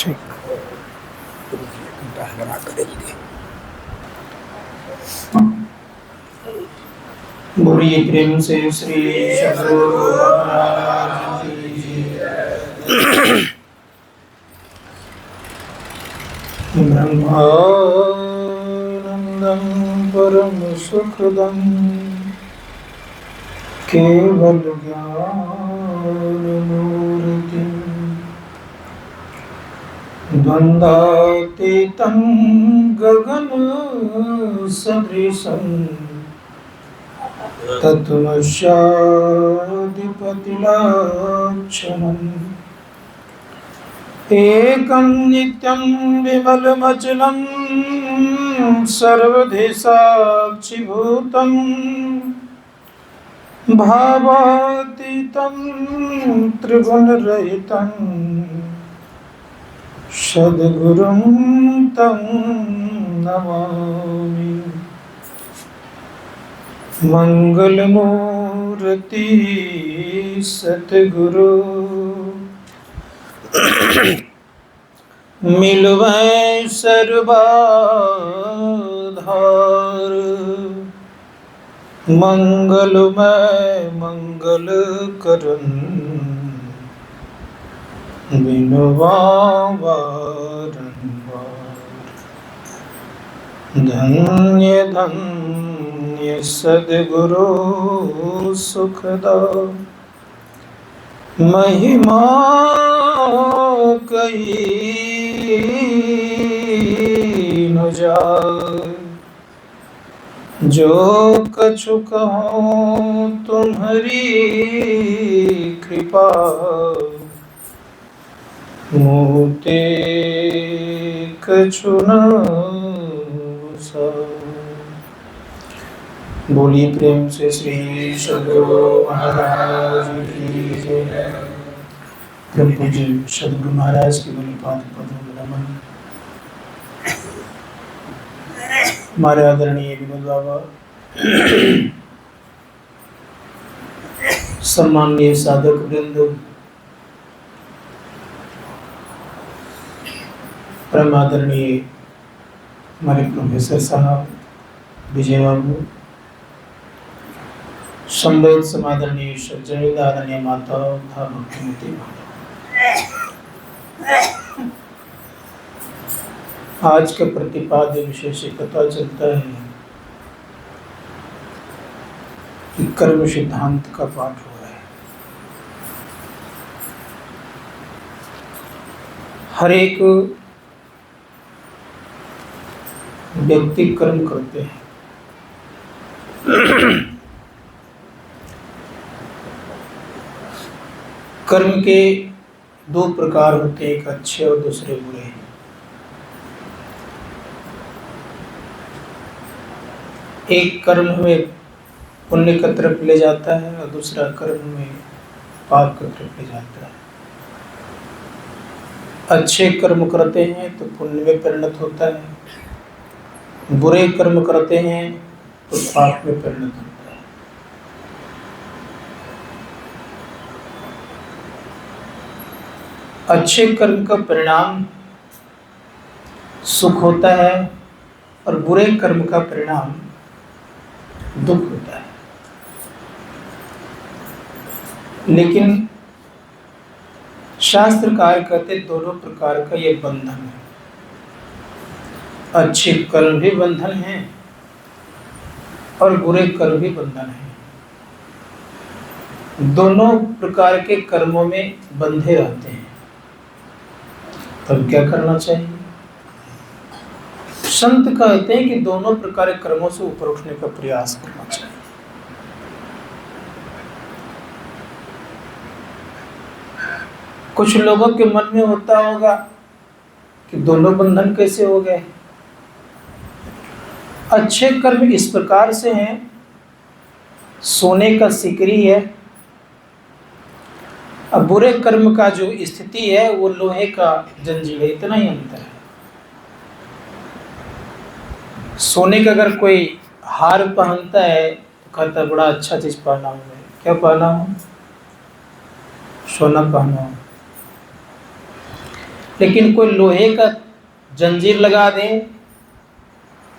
ठीक बना करेंगे। बोलिए प्रेम से श्री सद्गुरु महाराज की जय। ब्रह्मानंदं परम सुखदं केवल ज्ञानमूर्तिं द्वन्द्वातीतं गगन सदृशं तत्त्वमस्यादिपतिलाक्षणम् एकं नित्यं विमलमचलं सर्वधि साक्षिभूतं भावातीतं त्रिगुणरहितं सद्गुरुं तं नमामि। मंगलमूर्ति सद्गुरु मिलवै सर्वाधार मंगलमय मंगल करन बिनवा बारंबार। धन्य धन्य सद्गुरु सुखदा महिमा कही न जाए। जो कछु कहो तुम्हारी कृपा मोते कछु न साए। बोलिए प्रेम से श्री सद्गुरु महाराज की जय। परम पूज्य सद्गुरु महाराज की बलि पाद पदों में नमन। हमारे आदरणीय विनोद बाबा, सम्माननीय साधक वृंद, परम आदरणीय हमारे प्रोफेसर साहब विजय बाबू, संवेद समादरणीय सज्जन, आदरणीय माता तथा भक्तिमती माता, आज के प्रतिपाद्य विषय से पता चलता है कि कर्म सिद्धांत का पाठ हो रहा है। हर एक व्यक्ति कर्म करते हैं। कर्म के दो प्रकार होते हैं, एक अच्छे और दूसरे बुरे। एक कर्म हमें पुण्य की तरफ ले जाता है और दूसरा कर्म हमें पाप की तरफ ले जाता है। अच्छे कर्म करते हैं तो पुण्य में परिणत होता है, बुरे कर्म करते हैं तो पाप में परिणत होता है। अच्छे कर्म का परिणाम सुख होता है और बुरे कर्म का परिणाम दुख होता है। लेकिन शास्त्रकार कहते दोनों प्रकार का ये बंधन है। अच्छे कर्म भी बंधन है और बुरे कर्म भी बंधन है। दोनों प्रकार के कर्मों में बंधे रहते हैं। तब क्या करना चाहिए? संत कहते हैं कि दोनों प्रकार के कर्मों से ऊपर उठने का प्रयास करना चाहिए। कुछ लोगों के मन में होता होगा कि दोनों बंधन कैसे हो गए। अच्छे कर्म इस प्रकार से हैं, सोने का सिकरी है, अब बुरे कर्म का जो स्थिति है वो लोहे का जंजीर है। इतना ही अंतर है। सोने का अगर कोई हार पहनता है तो कहता है बड़ा अच्छा चीज पहना हूं मैं। क्या पहना हूं? सोना पहना हूं। लेकिन कोई लोहे का जंजीर लगा दे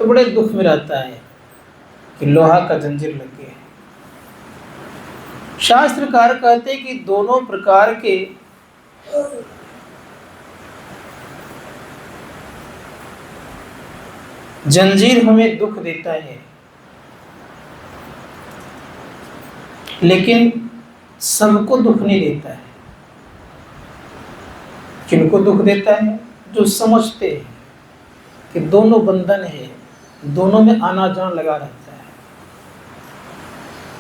तो बड़े दुख में रहता है कि लोहा का जंजीर लग गया। शास्त्रकार कहते हैं कि दोनों प्रकार के जंजीर हमें दुख देता है, लेकिन सबको दुख नहीं देता है। किनको दुख देता है? जो समझते हैं कि दोनों बंधन है, दोनों में आना जाना लगा रहता है।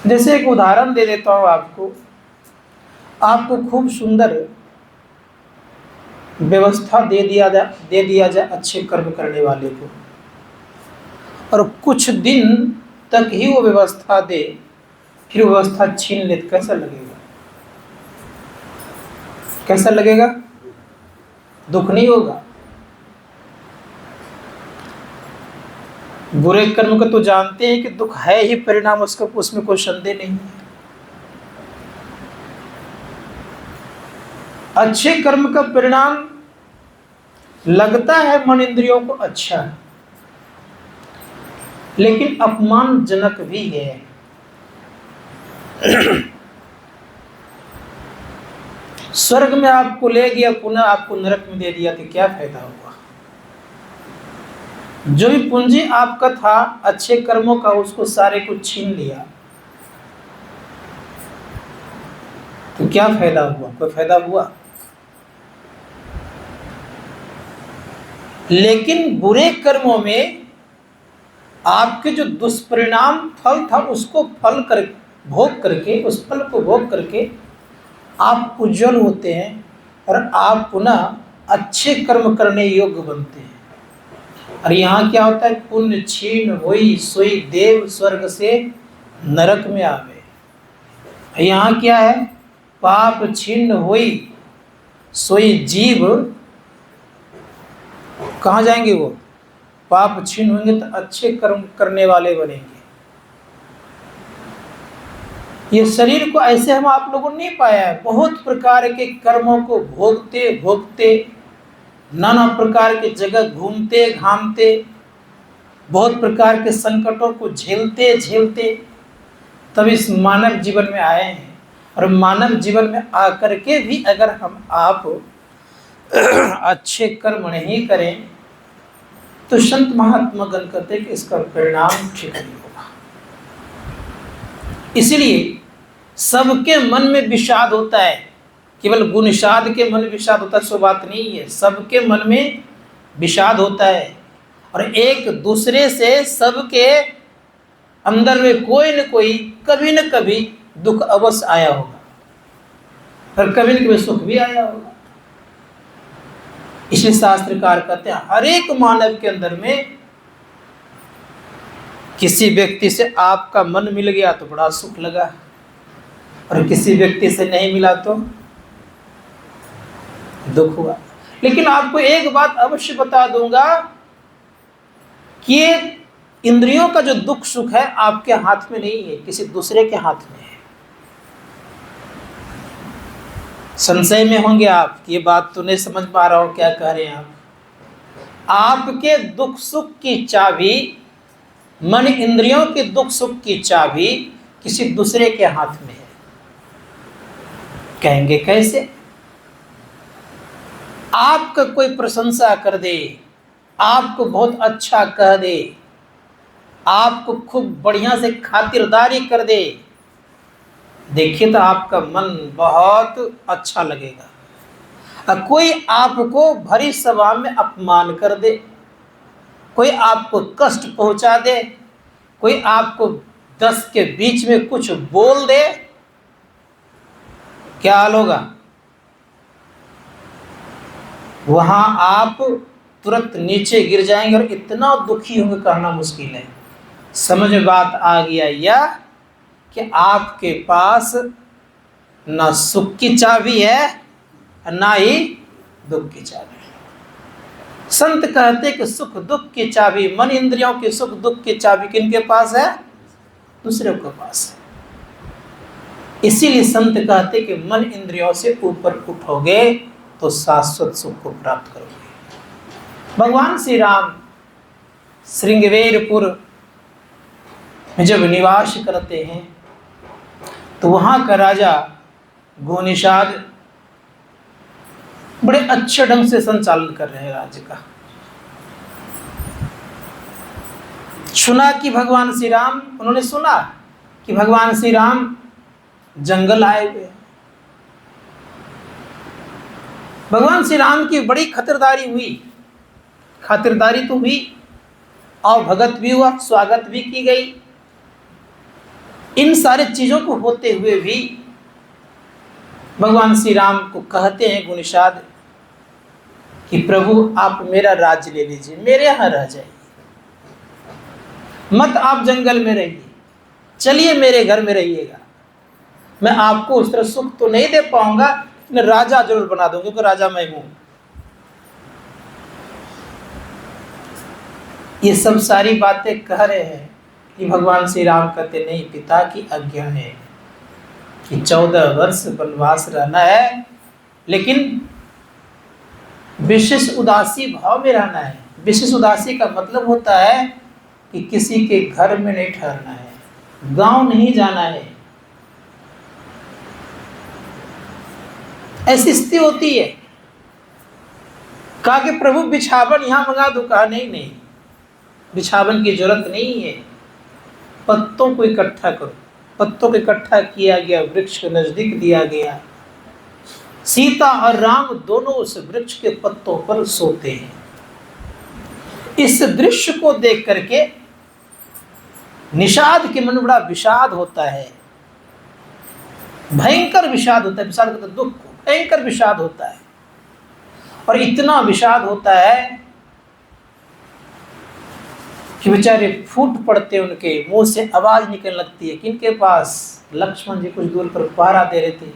जैसे एक उदाहरण दे देता हूँ आपको खूब सुंदर व्यवस्था दे दिया जाए अच्छे कर्म करने वाले को, और कुछ दिन तक ही वो व्यवस्था दे, फिर व्यवस्था छीन ले तो कैसा लगेगा? कैसा लगेगा? दुख नहीं होगा? बुरे कर्म को तो जानते हैं कि दुख है ही परिणाम उसका, उसमें कोई संदेह नहीं है। अच्छे कर्म का परिणाम लगता है मन इंद्रियों को अच्छा, लेकिन अपमानजनक भी है। स्वर्ग में आपको ले गया, पुनः आपको नरक में दे दिया तो क्या फायदा हुआ? जो भी पूंजी आपका था अच्छे कर्मों का, उसको सारे को छीन लिया तो क्या फायदा हुआ? कोई फायदा हुआ? लेकिन बुरे कर्मों में आपके जो दुष्परिणाम फल था उसको भोग करके, उस फल को भोग करके आप उज्जवल होते हैं और आप पुनः अच्छे कर्म करने योग्य बनते हैं। और यहाँ क्या होता है? पुण्य छीन होई सोई देव स्वर्ग से नरक में आवे। यहाँ क्या है? पाप छीन होई सोई जीव कहाँ जाएंगे? वो पाप छीन होंगे तो अच्छे कर्म करने वाले बनेंगे। ये शरीर को ऐसे हम आप लोगों ने नहीं पाया है। बहुत प्रकार के कर्मों को भोगते भोगते, नाना प्रकार के जगह घूमते घामते, बहुत प्रकार के संकटों को झेलते झेलते तब इस मानव जीवन में आए हैं। और मानव जीवन में आकर के भी अगर हम आप अच्छे कर्म नहीं करें तो संत महात्मा गण कहते हैं कि इसका परिणाम ठीक नहीं होगा। इसलिए सबके मन में विषाद होता है, केवल गुणषाद के मन में विषाद होता है सो बात नहीं है। सबके मन में विषाद होता है और एक दूसरे से सबके अंदर में कोई न कोई कभी न कभी दुख अवश्य आया होगा और कभी न कभी सुख भी आया होगा। इसलिए शास्त्रकार कहते हैं हर एक मानव के अंदर में किसी व्यक्ति से आपका मन मिल गया तो बड़ा सुख लगा, और किसी व्यक्ति से नहीं मिला तो दुख हुआ। लेकिन आपको एक बात अवश्य बता दूंगा कि इंद्रियों का जो दुख सुख है आपके हाथ में नहीं है, किसी दूसरे के हाथ में है। संशय में होंगे आप कि ये बात तो नहीं समझ पा रहा हो क्या कह रहे हैं आप। आपके दुख सुख की चाबी, मन इंद्रियों के दुख सुख की चाबी किसी दूसरे के हाथ में है। कहेंगे कैसे? आपका कोई प्रशंसा कर दे, आपको बहुत अच्छा कह दे, आपको खूब बढ़िया से खातिरदारी कर दे, देखिए तो आपका मन बहुत अच्छा लगेगा। और कोई आपको भरी सभा में अपमान कर दे, कोई आपको कष्ट पहुंचा दे, कोई आपको 10 के बीच में कुछ बोल दे, क्या हाल होगा? वहां आप तुरंत नीचे गिर जाएंगे और इतना दुखी होंगे कहना मुश्किल है। समझ में बात आ गया या कि आपके पास ना सुख की चाबी है ना ही दुख की चाबी। संत कहते कि सुख दुख की चाबी, मन इंद्रियों की सुख दुख की चाबी किनके पास है? दूसरे के पास है। इसीलिए संत कहते कि मन इंद्रियों से ऊपर उठोगे तो शाश्वत सुख को प्राप्त करोगे। भगवान श्री राम श्रृंगवेरपुर में जब निवास करते हैं तो वहाँ का राजा गोनिषाद बड़े अच्छे ढंग से संचालन कर रहे हैं राज्य का। सुना कि भगवान श्री राम, उन्होंने सुना कि भगवान श्री राम जंगल आए हुए। भगवान श्री राम की बड़ी खातिरदारी हुई, खातिरदारी तो हुई और भगत भी हुआ, स्वागत भी की गई। इन सारे चीजों को होते हुए भी भगवान श्री राम को कहते हैं गुनिषाद कि प्रभु आप मेरा राज्य ले लीजिए, मेरे यहाँ रह जाइए, मत आप जंगल में रहिए, चलिए मेरे घर में रहिएगा। मैं आपको उस तरह सुख तो नहीं दे पाऊंगा, मैं राजा जरूर बना दूंगा क्योंकि राजा मैं हूं। ये सब सारी बातें कह रहे हैं कि भगवान श्री राम कहते नहीं, पिता की आज्ञा है कि 14 वर्ष वनवास रहना है, लेकिन विशेष उदासी भाव में रहना है। विशेष उदासी का मतलब होता है कि किसी के घर में नहीं ठहरना है, गांव नहीं जाना है। ऐसी स्थिति होती है। कहा कि प्रभु बिछावन यहां मंगा दो, कहा नहीं नहीं, बिछावन की जरूरत नहीं है, पत्तों को इकट्ठा करो। पत्तों को इकट्ठा किया गया, वृक्ष के नजदीक दिया गया। सीता और राम दोनों उस वृक्ष के पत्तों पर सोते हैं। इस दृश्य को देख करके निषाद के मन में बड़ा विषाद होता है, भयंकर विषाद होता है। विषाद का दुख, भयंकर विषाद होता है। और इतना विषाद होता है कि बेचारे फूट पड़ते, उनके मुंह से आवाज निकलने लगती है। किनके पास? लक्ष्मण जी कुछ दूर पर पहरा दे रहे थे,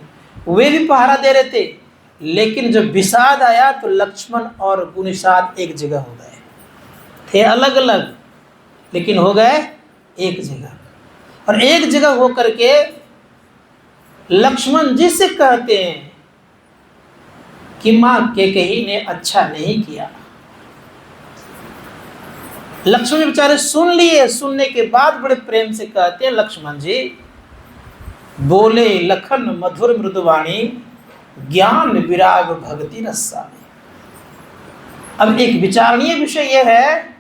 वे भी पहरा दे रहे थे, लेकिन जब विषाद आया तो लक्ष्मण और गुनिषाद एक जगह हो गए थे, अलग अलग लेकिन हो गए एक जगह। और एक जगह हो करके लक्ष्मण जी से कहते हैं कि मां कैकेयी ने अच्छा नहीं किया। लक्ष्मण बेचारे सुन लिए, सुनने के बाद बड़े प्रेम से कहते हैं, लक्ष्मण जी बोले लखन मधुर मृदुवाणी, ज्ञान विराग भक्ति रसानी। अब एक विचारणीय विषय यह है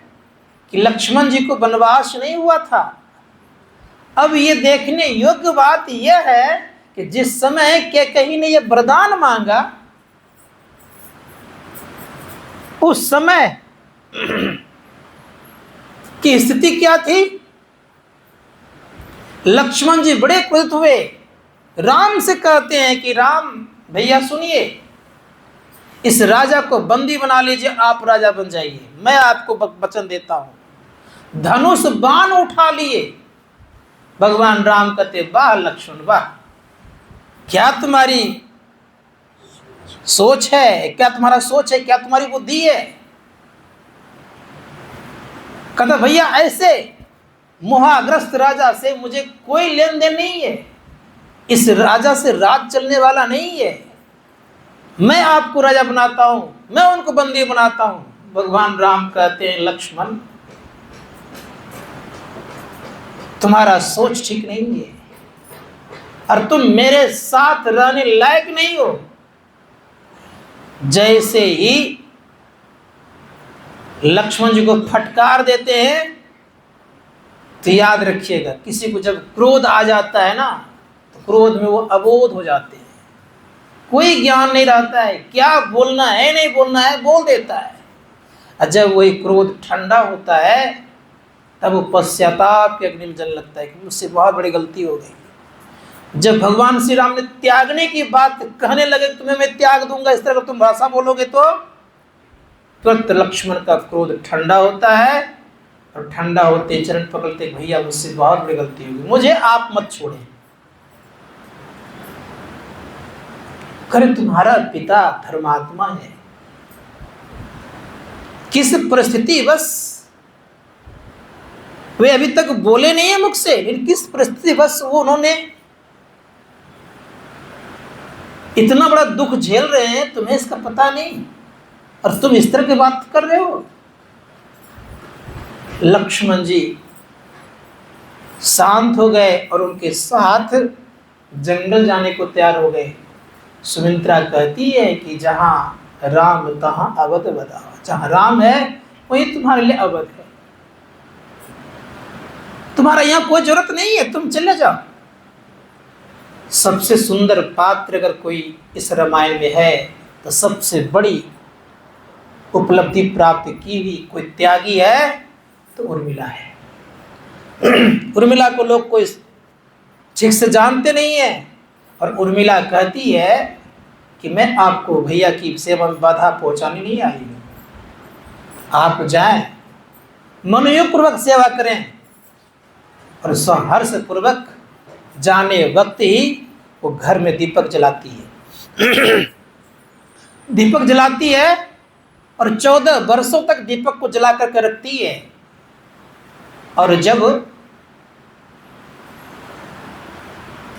कि लक्ष्मण जी को वनवास नहीं हुआ था। अब ये देखने योग्य बात यह है कि जिस समय कैकेयी ने यह वरदान मांगा, उस समय की स्थिति क्या थी? लक्ष्मण जी बड़े क्रोधित हुए, राम से कहते हैं कि राम भैया सुनिए, इस राजा को बंदी बना लीजिए, आप राजा बन जाइए, मैं आपको वचन देता हूं। धनुष बाण उठा लिए। भगवान राम कहते वाह लक्ष्मण वाह, क्या तुम्हारी सोच है, क्या तुम्हारा सोच है, क्या तुम्हारी बुद्धि है। कहता भैया ऐसे मोहाग्रस्त राजा से मुझे कोई लेन देन नहीं है, इस राजा से राज चलने वाला नहीं है, मैं आपको राजा बनाता हूं, मैं उनको बंदी बनाता हूं। भगवान राम कहते हैं लक्ष्मण तुम्हारा सोच ठीक नहीं है और तुम मेरे साथ रहने लायक नहीं हो। जैसे ही लक्ष्मण जी को फटकार देते हैं तो याद रखिएगा, किसी को जब क्रोध आ जाता है ना तो क्रोध में वो अबोध हो जाते हैं, कोई ज्ञान नहीं रहता है, क्या बोलना है नहीं बोलना है बोल देता है। और जब वही क्रोध ठंडा होता है तब वो पश्चाताप के अग्नि में जलने लगता है कि मुझसे बहुत बड़ी गलती हो गई। जब भगवान श्री राम ने त्यागने की बात कहने लगे, तुम्हें मैं त्याग दूंगा, इस तरह तुम भाषा बोलोगे तो तुरंत लक्ष्मण का क्रोध ठंडा होता है और ठंडा होते चरण पकड़ते, भैया मुझसे बहुत बड़ी गलती होगी, मुझे आप मत छोड़ें। करे तुम्हारा पिता धर्मात्मा है, किस परिस्थिति बस वे अभी तक बोले नहीं है मुख से, लेकिन किस परिस्थिति बस वो उन्होंने इतना बड़ा दुख झेल रहे हैं, तुम्हें इसका पता नहीं, और तुम इस तरह की बात कर रहे हो। लक्ष्मण जी शांत हो गए और उनके साथ जंगल जाने को तैयार हो गए। सुमित्रा कहती है कि जहां राम तहां अवध बधावा, जहां राम है वही तुम्हारे लिए अवध है, तुम्हारा यहां कोई जरूरत नहीं है, तुम चले जाओ। सबसे सुंदर पात्र अगर कोई इस रामायण में है तो सबसे बड़ी उपलब्धि प्राप्त की हुई कोई त्यागी है तो उर्मिला है। उर्मिला को लोग कोई ठीक से जानते नहीं है, और उर्मिला कहती है कि मैं आपको भैया की सेवा में बाधा पहुंचाने नहीं आई हूँ, आप जाएं, मनोयोग पूर्वक सेवा करें। और सहर्ष पूर्वक जाने वक्त ही वो घर में दीपक जलाती है। दीपक जलाती है और 14 वर्षों तक दीपक को जला करके रखती है। और जब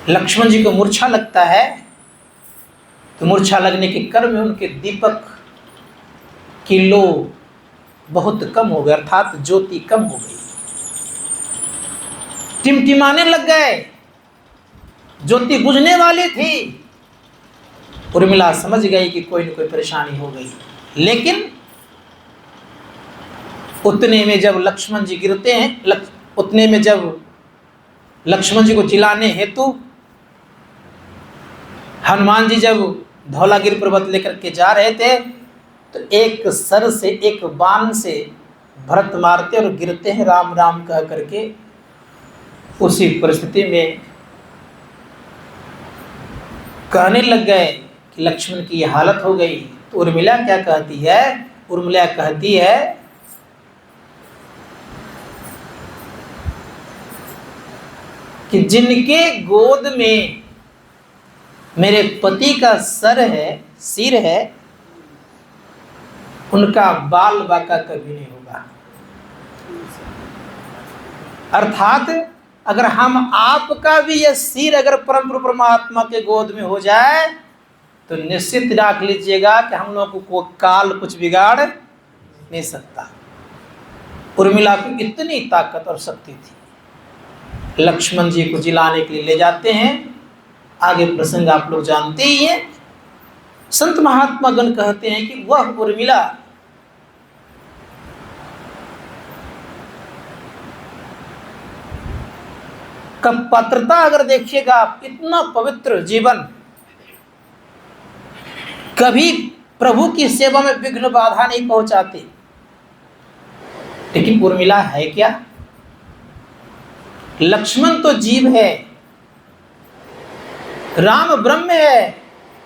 लक्ष्मण जी को मूर्छा लगता है तो मूर्छा लगने के क्रम में उनके दीपक की लो बहुत कम हो गई, अर्थात ज्योति कम हो गई, टिमटिमाने लग गए, ज्योति बुझने वाली थी। उर्मिला समझ गई कि कोई न कोई परेशानी हो गई, लेकिन उतने में जब लक्ष्मण जी गिरते हैं, उतने में जब लक्ष्मण जी को जिलाने हेतु हनुमान जी जब धौलागिरी पर्वत लेकर के जा रहे थे तो एक सर से, एक बाण से भरत मारते और गिरते हैं राम राम कह करके। उसी परिस्थिति में कहने लग गए कि लक्ष्मण की यह हालत हो गई। तो उर्मिला क्या कहती है? उर्मिला कहती है कि जिनके गोद में मेरे पति का सर है, सिर है, उनका बाल बाका कभी नहीं होगा। अर्थात अगर हम आपका भी यह सिर अगर परम परमात्मा के गोद में हो जाए तो निश्चित रख लीजिएगा कि हम लोगों को काल कुछ बिगाड़ नहीं सकता। उर्मिला को इतनी ताकत और शक्ति थी। लक्ष्मण जी को जिलाने के लिए ले जाते हैं। आगे प्रसंग आप लोग जानते ही हैं। संत महात्मा गण कहते हैं कि वह उर्मिला का पात्रता अगर देखिएगा आप, इतना पवित्र जीवन, कभी प्रभु की सेवा में विघ्न बाधा नहीं पहुंचाते। लेकिन उर्मिला है क्या? लक्ष्मण तो जीव है, राम ब्रह्म है,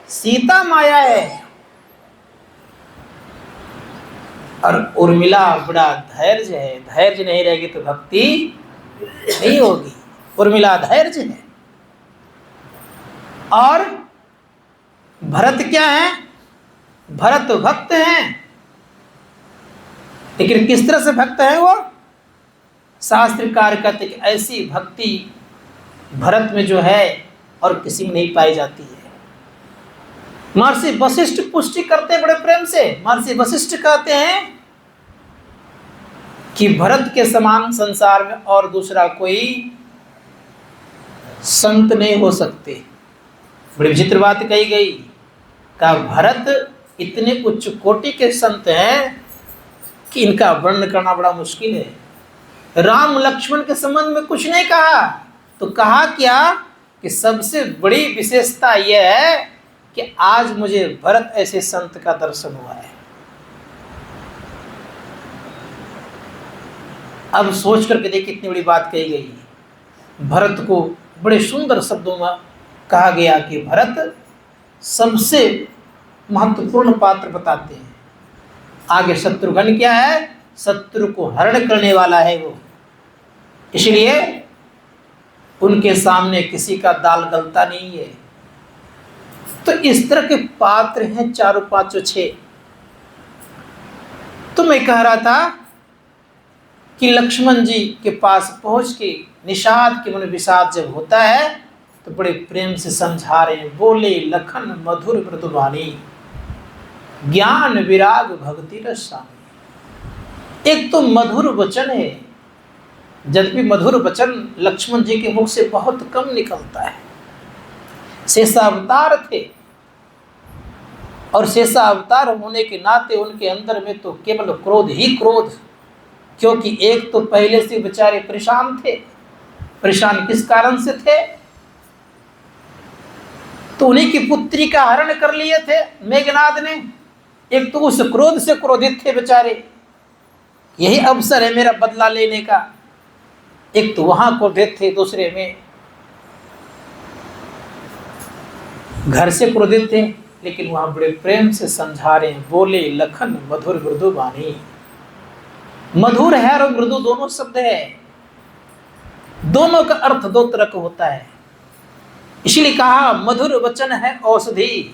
सीता माया है, और उर्मिला बड़ा धैर्य है। धैर्य नहीं रहेगी तो भक्ति नहीं होगी। उर्मिला धैर्य है। और भरत क्या है? भरत भक्त हैं। लेकिन किस तरह से भक्त है वो? शास्त्रकार कहते कि ऐसी भक्ति भरत में जो है और किसी में नहीं पाई जाती है। महर्षि वशिष्ठ पुष्टि करते बड़े प्रेम से। महर्षि वशिष्ठ कहते हैं कि भरत के समान संसार में और दूसरा कोई संत नहीं हो सकते। बड़ी विचित्र बात कही गई। कहा भरत इतने उच्च कोटि के संत हैं कि इनका वर्णन करना बड़ा मुश्किल है। राम लक्ष्मण के संबंध में कुछ नहीं कहा, तो कहा क्या कि सबसे बड़ी विशेषता यह है कि आज मुझे भरत ऐसे संत का दर्शन हुआ है। अब सोच करके देखिए कितनी बड़ी बात कही गई है। भरत को बड़े सुंदर शब्दों में कहा गया कि भरत सबसे महत्वपूर्ण पात्र बताते हैं। आगे शत्रुघ्न क्या है? शत्रु को हरण करने वाला है वो, इसलिए उनके सामने किसी का दाल गलता नहीं है। तो इस तरह के पात्र हैं चारों पांचों छह। तो मैं कह रहा था कि लक्ष्मण जी के पास पहुंच के निषाद के मन विषाद जब होता है तो बड़े प्रेम से समझा रहे हैं, बोले लखन मधुर मृदुवाणी, ज्ञान विराग भक्ति रसानी। एक तो मधुर वचन है, यद्यपि मधुर वचन लक्ष्मण जी के मुख से बहुत कम निकलता है। शेषावतार थे और शेषावतार होने के नाते उनके अंदर में तो केवल क्रोध ही क्रोध, क्योंकि एक तो पहले से बेचारे परेशान थे। परेशान किस कारण से थे? तो उन्हीं की पुत्री का हरण कर लिए थे मेघनाद ने। एक तो उस क्रोध से क्रोधित थे बेचारे, यही अवसर है मेरा बदला लेने का। एक तो वहां क्रोधित थे, दूसरे में घर से क्रोधित थे। लेकिन वहां बड़े प्रेम से समझा रहे हैं, बोले लखन मधुर मृदु वाणी। मधुर है और मृदु दोनों शब्द है, दोनों का अर्थ दो तरह का होता है। इसलिए कहा मधुर वचन है औषधि,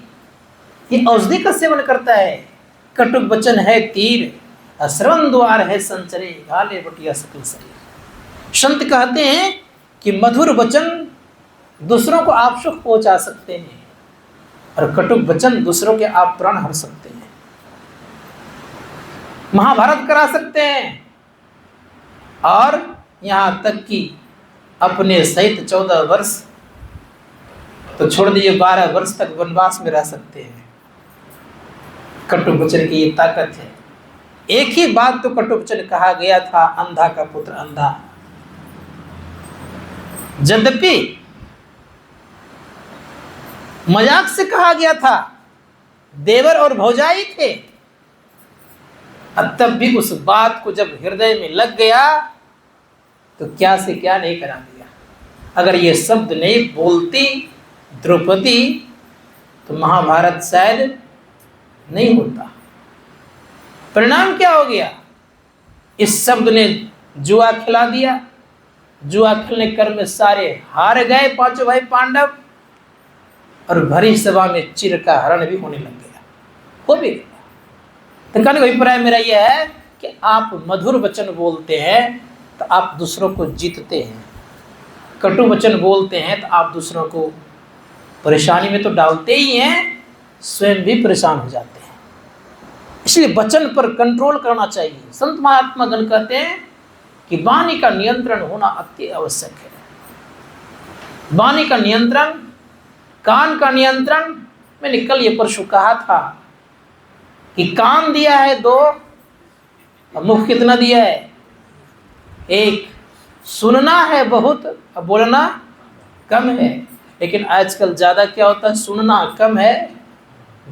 ये औषधि का सेवन करता है। कटुक वचन है तीर, श्रवण द्वार है संचरे, घाले बटिया सकल शरीर। संत कहते हैं कि मधुर वचन दूसरों को आप सुख पहुंचा सकते हैं और कटुक वचन दूसरों के आप प्राण हर सकते हैं। महाभारत करा सकते हैं और यहां तक कि अपने सहित 14 वर्ष तो छोड़ दीजिए, 12 वर्ष तक वनवास में रह सकते हैं। कटुक वचन की ये ताकत है। एक ही बात तो कटुक वचन कहा गया था, अंधा का पुत्र अंधा। यद्यपि मजाक से कहा गया था, देवर और भौजाई थे, तब भी उस बात को जब हृदय में लग गया तो क्या से क्या नहीं करा दिया। अगर ये शब्द नहीं बोलती द्रौपदी तो महाभारत शायद नहीं होता। परिणाम क्या हो गया? इस शब्द ने जुआ खिला दिया। जुआ खेलने क्रम में सारे हार गए, पांचों भाई पांडव, और भरी सभा में चिर का हरण भी होने लग गया, हो भी गया। तो कहने का अभिप्राय मेरा यह है कि आप मधुर वचन बोलते हैं तो आप दूसरों को जीतते हैं, कटु वचन बोलते हैं तो आप दूसरों को परेशानी में तो डालते ही हैं, स्वयं भी परेशान हो जाते हैं। इसलिए वचन पर कंट्रोल करना चाहिए। संत महात्मा गण कहते हैं कि वाणी का नियंत्रण होना अति आवश्यक है। वाणी का नियंत्रण, कान का नियंत्रण। मैंने कल ये परसों कहा था कि कान दिया है 2 और मुख कितना दिया है? 1। सुनना है बहुत और बोलना कम है। लेकिन आजकल ज़्यादा क्या होता है, सुनना कम है,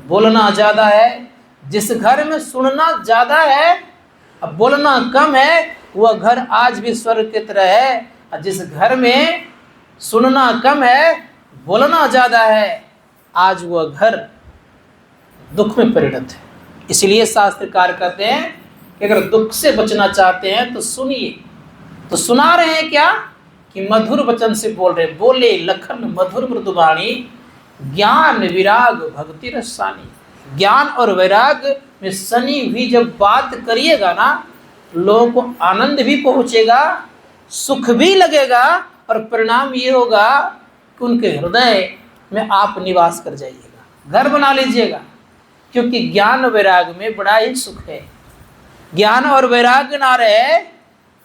बोलना ज़्यादा है। जिस घर में सुनना ज़्यादा है और बोलना कम है, वह घर आज भी स्वर्ग की तरह है। और जिस घर में सुनना कम है, बोलना ज़्यादा है, आज वह घर दुख में परिणत है। इसलिए शास्त्रकार कहते हैं कि अगर दुख से बचना चाहते हैं तो सुनिए। तो सुना रहे हैं क्या कि मधुर वचन से बोल रहे, बोले लखन मधुर मृदुवाणी, ज्ञान विराग भक्ति रसानी। ज्ञान और वैराग में सनी हुई जब बात करिएगा ना, लोगों को आनंद भी पहुँचेगा, सुख भी लगेगा, और परिणाम ये होगा कि उनके हृदय में आप निवास कर जाइएगा, घर बना लीजिएगा। क्योंकि ज्ञान वैराग में बड़ा ही सुख है। ज्ञान और वैराग ना रहे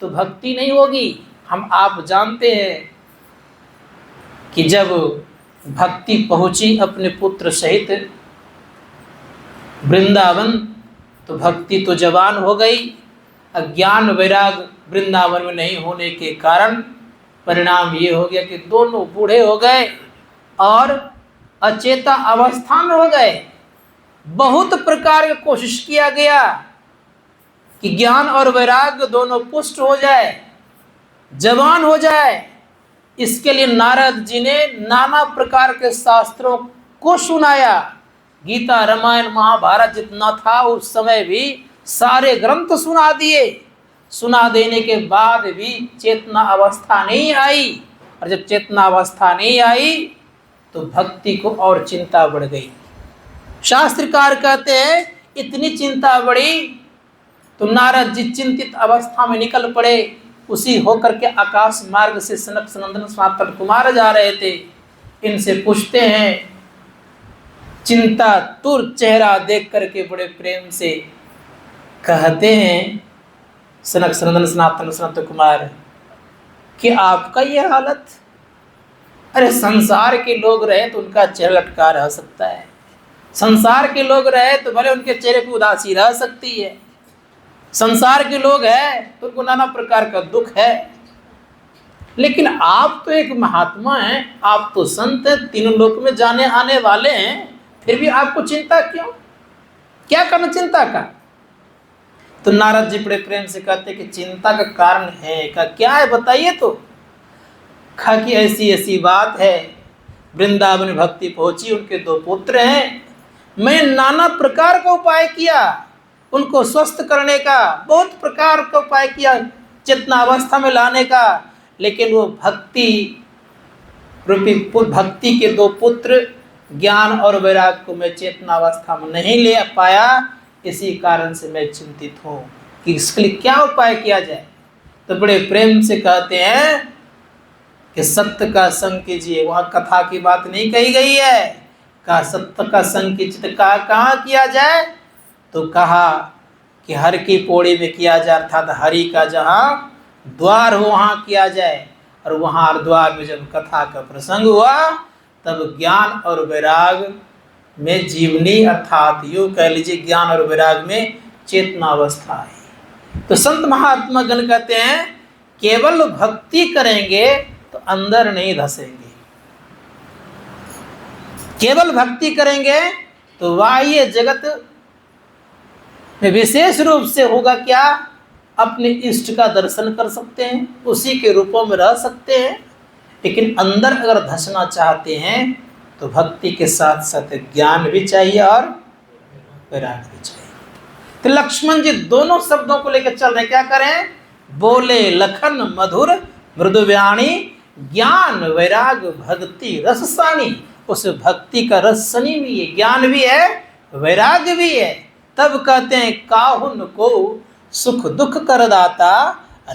तो भक्ति नहीं होगी। हम आप जानते हैं कि जब भक्ति पहुंची अपने पुत्र सहित वृंदावन तो भक्ति तो जवान हो गई। अज्ञान वैराग वृंदावन में नहीं होने के कारण परिणाम ये हो गया कि दोनों बूढ़े हो गए और अचेता अवस्था में हो गए। बहुत प्रकार की कोशिश किया गया कि ज्ञान और वैराग दोनों पुष्ट हो जाए, जवान हो जाए। इसके लिए नारद जी ने नाना प्रकार के शास्त्रों को सुनाया। गीता रामायण महाभारत जितना था उस समय भी सारे ग्रंथ सुना दिए। सुना देने के बाद भी चेतना अवस्था नहीं आई, और जब चेतना अवस्था नहीं आई तो भक्ति को और चिंता बढ़ गई। शास्त्रकार कहते हैं इतनी चिंता बढ़ी तो नारद जी चिंतित अवस्था में निकल पड़े। उसी होकर के आकाश मार्ग से सनक सनंदन सनातन कुमार जा रहे थे। इनसे पूछते हैं, चिंता तुर चेहरा देख करके बड़े प्रेम से कहते हैं सनक सनंदन सनातन सनत कुमार कि आपका ये हालत, अरे संसार के लोग रहे तो उनका चेहरा लटका रह सकता है, संसार के लोग रहे तो भले उनके चेहरे पर उदासी रह सकती है, संसार के लोग हैं तो उनको नाना प्रकार का दुख है, लेकिन आप तो एक महात्मा हैं, आप तो संत हैं, तीनों लोक में जाने आने वाले हैं, फिर भी आपको चिंता क्यों? क्या कारण चिंता का? तो नारद जी बड़े प्रेम से कहते कि चिंता का कारण है का क्या है बताइए तो। कहा कि ऐसी ऐसी बात है, वृंदावन भक्ति पहुंची, उनके 2 पुत्र हैं, मैं नाना प्रकार का उपाय किया उनको स्वस्थ करने का, बहुत प्रकार का उपाय किया चेतना अवस्था में लाने का, लेकिन वो भक्ति के 2 पुत्र ज्ञान और वैराग को मैं चेतना अवस्था में नहीं ले पाया, इसी कारण से मैं चिंतित हूँ कि इसके लिए क्या उपाय किया जाए। तो बड़े प्रेम से कहते हैं कि सत्य का संग कीजिए। वहाँ कथा की बात नहीं कही गई है, कहा सत्य का संग कीजिए। कहाँ किया जाए? तो कहा कि हर की पौड़ी में किया जाए, अर्थात हरि का जहाँ द्वार हो वहाँ किया जाए। और वहाँ द्वार में जब कथा का प्रसंग हुआ तब ज्ञान और वैराग में जीवनी, अर्थात यूँ कह लीजिए ज्ञान और वैराग में चेतना अवस्था है। तो संत महात्मा गण कहते हैं केवल भक्ति करेंगे तो अंदर नहीं धसेंगे, केवल भक्ति करेंगे तो बाह्य जगत में विशेष रूप से होगा क्या, अपने इष्ट का दर्शन कर सकते हैं, उसी के रूपों में रह सकते हैं। लेकिन अंदर अगर धसना चाहते हैं तो भक्ति के साथ साथ ज्ञान भी चाहिए और वैराग भी चाहिए। तो लक्ष्मण जी दोनों शब्दों को लेकर चल रहे, क्या करें? बोले लखन मधुर मृदुव्याणी, ज्ञान वैराग भक्ति रससानी। उस भक्ति का रस सनी भी है, ज्ञान भी है, वैराग भी है। तब कहते हैं काहुन को सुख दुख कर दाता,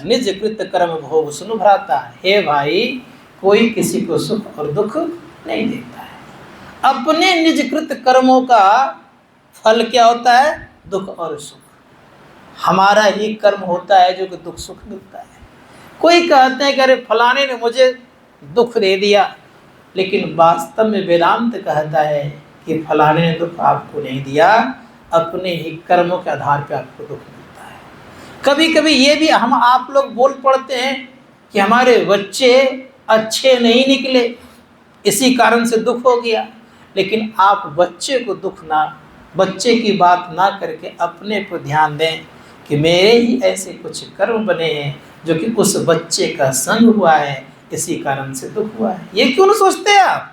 निज कृत कर्म भोग सुनु भ्राता। हे भाई, कोई किसी को सुख और दुख नहीं देता है, अपने निज कृत कर्मों का फल क्या होता है? दुख और सुख। हमारा ही कर्म होता है जो कि दुख सुख मिलता है। कोई कहते हैं कि अरे फलाने ने मुझे दुख दे दिया, लेकिन वास्तव में वेदांत कहता है कि फलाने ने दुख आपको नहीं दिया, अपने ही कर्मों के आधार पर आपको दुख मिलता है। कभी कभी ये भी हम आप लोग बोल पड़ते हैं कि हमारे बच्चे अच्छे नहीं निकले, इसी कारण से दुख हो गया। लेकिन आप बच्चे को दुख ना, बच्चे की बात ना करके अपने पर ध्यान दें कि मेरे ही ऐसे कुछ कर्म बने हैं जो कि उस बच्चे का संग हुआ है, इसी कारण से दुख हुआ है। ये क्यों नहीं सोचते आप?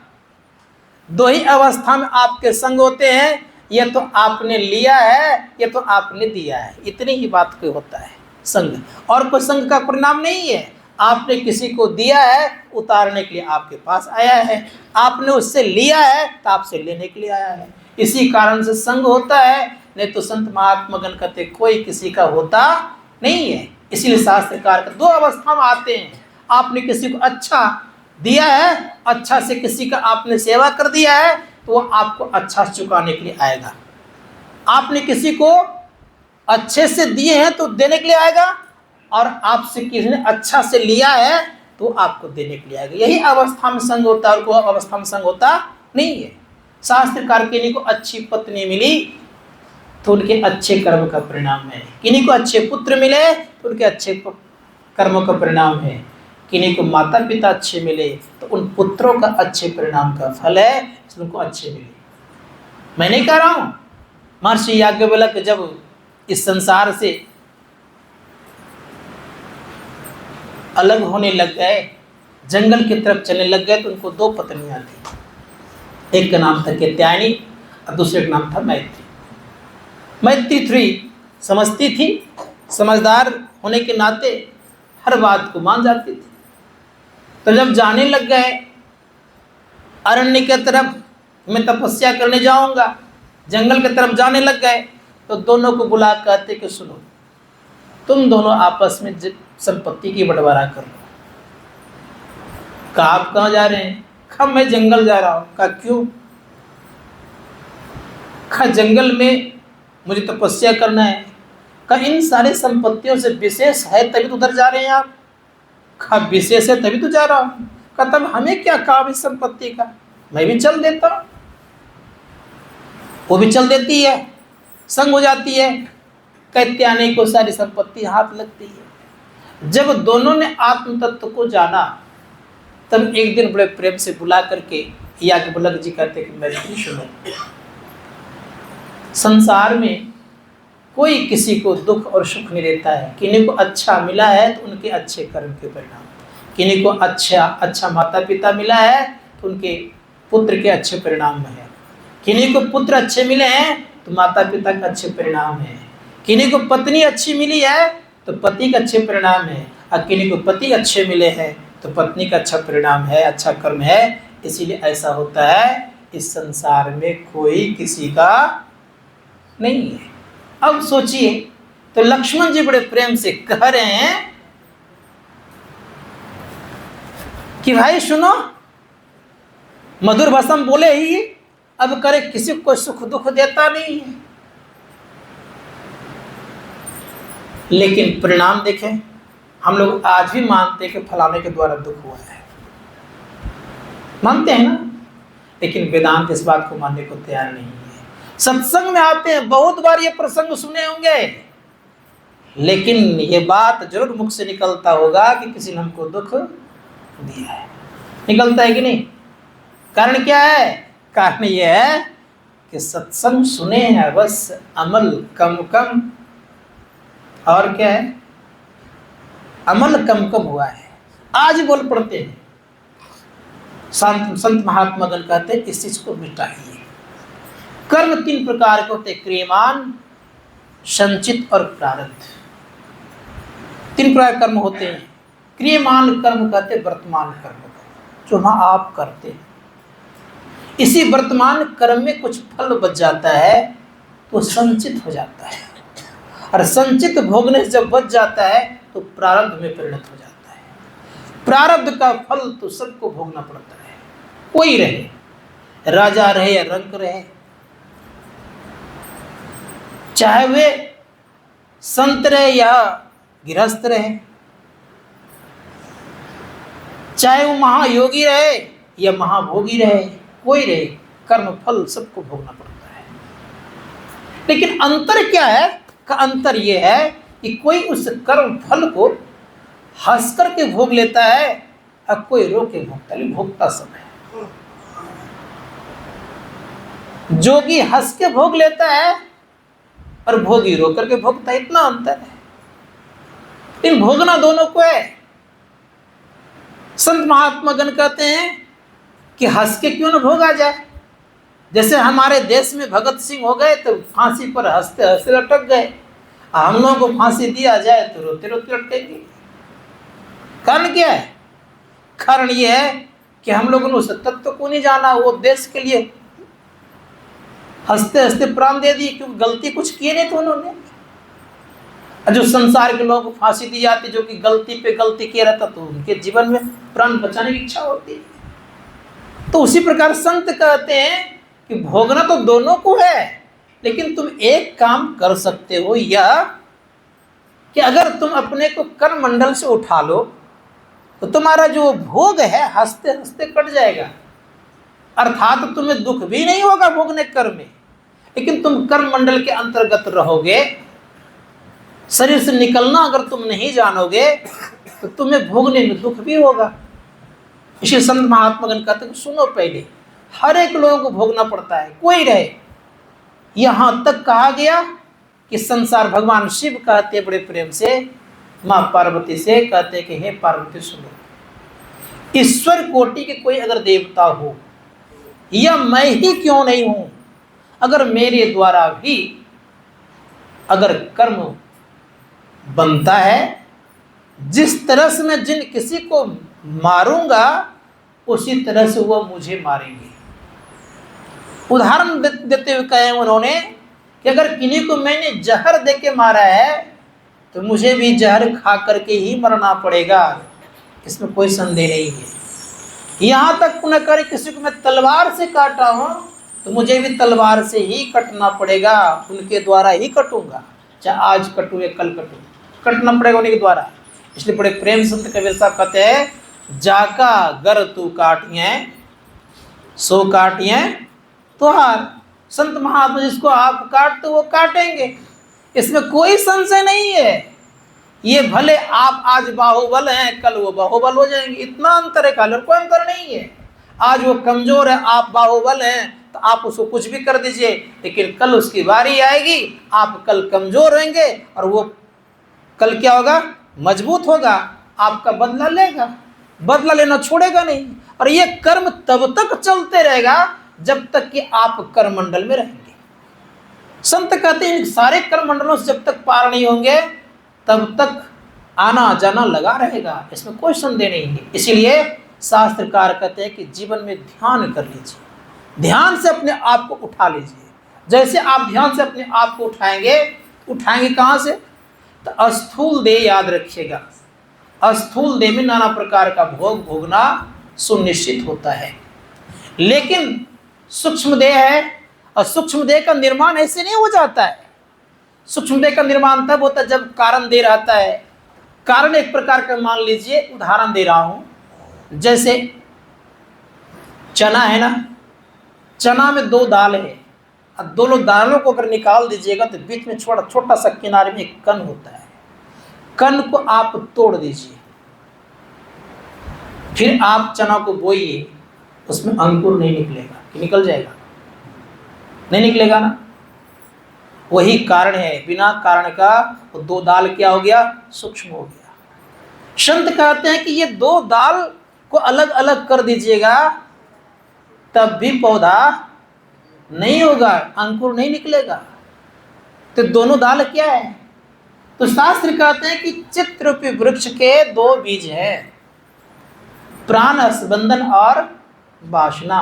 2 ही अवस्था में आपके संग होते हैं, ये तो आपने लिया है, ये तो आपने दिया है, इतनी ही बात कोई होता है संग। और कोई संग का परिणाम नहीं है। आपने किसी को दिया है, उतारने के लिए आपके पास आया है, आपने उससे लिया है तो आपसे लेने के लिए आया है, इसी कारण से संग होता है। नहीं तो संत महात्मा गण कहते कोई किसी का होता नहीं है। इसीलिए शास्त्रकार का 2 अवस्था में आते हैं। आपने किसी को अच्छा दिया है, अच्छा से किसी का आपने सेवा कर दिया है, तो वो आपको अच्छा चुकाने के लिए आएगा। आपने किसी को अच्छे से दिए हैं तो देने के लिए आएगा, और आपसे किसी ने अच्छा से लिया है तो आपको देने के लिए आएगा। यही अवस्था में संग होता है, और कोई अवस्था में संग होता नहीं है। शास्त्रकार किन्हीं को अच्छी पत्नी मिली तो उनके अच्छे कर्म का परिणाम है, किन्हीं को अच्छे पुत्र मिले तो उनके अच्छे कर्मों का परिणाम है, किन्हीं को माता पिता अच्छे मिले तो उन पुत्रों का अच्छे परिणाम का फल है, इसलिए उनको अच्छे मिले। मैं नहीं कह रहा हूँ, महर्षि याज्ञवल्क्य जब इस संसार से अलग होने लग गए, जंगल की तरफ चलने लग गए, तो उनको 2 पत्नियां थी। एक का नाम था कात्यायनी और दूसरे का नाम था मैत्री। मैत्री थी, समझती थी, समझदार होने के नाते हर बात को मान जाती थी। तो जब जाने लग गए अरण्य की तरफ, मैं तपस्या करने जाऊंगा, जंगल की तरफ जाने लग गए, तो दोनों को बुला कहते कि सुनो, तुम दोनों आपस में संपत्ति की बंटवारा कर लो। कहा आप कहाँ जा रहे हैं? कहा मैं जंगल जा रहा हूँ। कहा क्यों? कहा जंगल में मुझे तपस्या करना है। कहा इन सारी संपत्तियों से विशेष है तभी तो उधर जा रहे हैं आप। कहा विशेष है तभी तो जा रहा हूँ। कहा तब हमें क्या काम इस संपत्ति का, मैं भी चल देता हूँ। वो भी चल देती है, संग हो जाती है, कहते आने को सारी संपत्ति हाथ लगती है। जब दोनों ने आत्म तत्व को जाना तब एक दिन बड़े प्रेम से बुला करके याज्ञवल्क्य जी कहते कि मैत्री सुनो, संसार में कोई किसी को दुख और सुख नहीं देता है। किन्हीं को अच्छा मिला है तो उनके अच्छे कर्म के परिणाम, किन्हीं को अच्छा माता पिता मिला है तो उनके पुत्र के अच्छे परिणाम है, किन्हीं को पुत्र अच्छे मिले हैं तो माता पिता का अच्छे परिणाम है, किन्हीं को पत्नी अच्छी मिली है तो पति का अच्छे परिणाम है, और किन्हीं को पति अच्छे मिले हैं तो पत्नी का अच्छा परिणाम है, अच्छा कर्म है। इसीलिए ऐसा होता है, इस संसार में कोई किसी का नहीं है। अब सोचिए, तो लक्ष्मण जी बड़े प्रेम से कह रहे हैं कि भाई सुनो, मधुर भाषण बोले ही, अब करे किसी को सुख दुख देता नहीं है, लेकिन परिणाम देखें। हम लोग आज भी मानते हैं कि फलाने के द्वारा दुख हुआ है, मानते हैं ना, लेकिन वेदांत इस बात को मानने को तैयार नहीं है। सत्संग में आते हैं, बहुत बार ये प्रसंग सुने होंगे, लेकिन ये बात जरूर मुख से निकलता होगा कि किसी ने हमको दुख दिया है। निकलता है कि नहीं? कारण क्या है? कारण ये है कि सत्संग सुने हैं बस, अमल कम कम, और क्या है, अमल कम कम हुआ है। आज बोल पड़ते हैं, संत महात्मा गण कहते हैं इस चीज को मिटाइए। कर्म 3 प्रकार के होते हैं, क्रियमान, संचित और प्रारब्ध। 3 प्रकार कर्म होते हैं। क्रियमान कर्म कहते हैं वर्तमान कर्म को, जो हाँ आप करते हैं। इसी वर्तमान कर्म में कुछ फल बच जाता है तो संचित हो जाता है, और संचित भोगने से जब बच जाता है तो प्रारब्ध में परिणत हो जाता है। प्रारब्ध का फल तो सबको भोगना पड़ता है, कोई रहे, राजा रहे या रंक रहे, चाहे वे संत रहे या गृहस्थ रहे, चाहे वो महायोगी रहे या महाभोगी रहे, कोई रहे, कर्म फल सबको भोगना पड़ता है। लेकिन अंतर क्या है? का अंतर यह है कि कोई उस कर्म फल को हंस करके भोग लेता है और कोई रो के भोगता है। भोगता समय जोगी हंस के भोग लेता है और भोगी रो करके भोगता है, इतना अंतर है। लेकिन भोगना दोनों को है। संत महात्मा गण कहते हैं कि हंस के क्यों न भोगा जाए। जैसे हमारे देश में भगत सिंह हो गए तो फांसी पर हंसते हंसते लटक गए, हम लोगों को फांसी दिया जाए तो रोते रोते लटकेंगे। कारण क्या है? कारण ये है कि हम लोगों ने उस तत्व को नहीं जाना, वो देश के लिए हंसते हंसते प्राण दे दिए, क्योंकि गलती कुछ किए नहीं तो उन्होंने। जो संसार के लोगों को फांसी दी जाती जो कि गलती पे गलती किया रहता, तो उनके जीवन में प्राण बचाने की इच्छा होती है। तो उसी प्रकार संत कहते हैं कि भोगना तो दोनों को है, लेकिन तुम एक काम कर सकते हो, यह कि अगर तुम अपने को कर्म मंडल से उठा लो तो तुम्हारा जो भोग है हंसते हंसते कट जाएगा। अर्थात तुम्हें दुख भी नहीं होगा भोगने कर्म में, लेकिन तुम कर्म मंडल के अंतर्गत रहोगे। शरीर से निकलना अगर तुम नहीं जानोगे तो तुम्हें भोगने में दुख भी होगा। इसलिए संत महात्मा गण कहते हैं सुनो, पहले हर एक लोगों को भोगना पड़ता है, कोई रहे। यहाँ तक कहा गया कि संसार भगवान शिव कहते बड़े प्रेम से माँ पार्वती से, कहते कि हे पार्वती सुनो, ईश्वर कोटि के कोई अगर देवता हो या मैं ही क्यों नहीं हूँ, अगर मेरे द्वारा भी अगर कर्म बनता है, जिस तरह से मैं जिन किसी को मारूंगा उसी तरह से वो मुझे मारेंगे। उदाहरण देते हुए कहे उन्होंने कि अगर किन्हीं को मैंने जहर दे के मारा है तो मुझे भी जहर खा करके ही मरना पड़ेगा, इसमें कोई संदेह नहीं है। यहाँ तक पुनः करे किसी को मैं तलवार से काटा हूँ तो मुझे भी तलवार से ही कटना पड़ेगा, उनके द्वारा ही कटूंगा, चाहे आज कटूँ या कल कटूँ, कटना पड़ेगा उन्हीं के द्वारा। इसलिए बड़े प्रेम संत कबीर साहब कहते हैं, जाका गर तू काटिए सो काटिए तुहार। संत महात्मा जिसको आप काटते वो काटेंगे, इसमें कोई संशय नहीं है। ये भले आप आज बाहुबल हैं, कल वो बाहुबल हो जाएंगे, इतना अंतर है, कल कोई अंतर नहीं है। आज वो कमजोर है, आप बाहुबल हैं, तो आप उसको कुछ भी कर दीजिए, लेकिन कल उसकी बारी आएगी, आप कल कमजोर होंगे और वो कल क्या होगा, मजबूत होगा, आपका बदला लेगा, बदला लेना छोड़ेगा नहीं। और ये कर्म तब तक चलते रहेगा जब तक कि आप कर्ममंडल में रहेंगे। संत कहते हैं सारे कर्ममंडलों से जब तक पार नहीं होंगे तब तक आना जाना लगा रहेगा, इसमें कोई संदेह नहीं है। इसीलिए शास्त्रकार कहते हैं कि जीवन में ध्यान कर लीजिए, ध्यान से अपने आप को उठा लीजिए। जैसे आप ध्यान से अपने आप को उठाएंगे कहाँ से, तो स्थूल देह याद रखिएगा, स्थूल देह में नाना प्रकार का भोग भोगना सुनिश्चित होता है, लेकिन सूक्ष्म देह है, और सूक्ष्म देह का निर्माण ऐसे नहीं हो जाता है। सूक्ष्म देह का निर्माण तब होता है जब कारण देह रहता है। कारण एक प्रकार का, मान लीजिए उदाहरण दे रहा हूं, जैसे चना है ना, चना में दो दाल है, अब दोनों दालों को अगर निकाल दीजिएगा तो बीच में छोटा छोटा सा किनारे में एक कण होता है, कण को आप तोड़ दीजिए, फिर आप चना को बोइए, उसमें अंकुर नहीं निकलेगा कि निकल जाएगा, नहीं निकलेगा ना। वही कारण है, बिना कारण का वो दो दाल क्या हो गया, सूक्ष्म हो गया। संत कहते हैं कि ये दो दाल को अलग अलग कर दीजिएगा तब भी पौधा नहीं होगा, अंकुर नहीं निकलेगा। तो दोनों दाल क्या है, तो शास्त्र कहते हैं कि चित्ररूपी वृक्ष के दो बीज हैं, प्राण स्पंदन और वासना।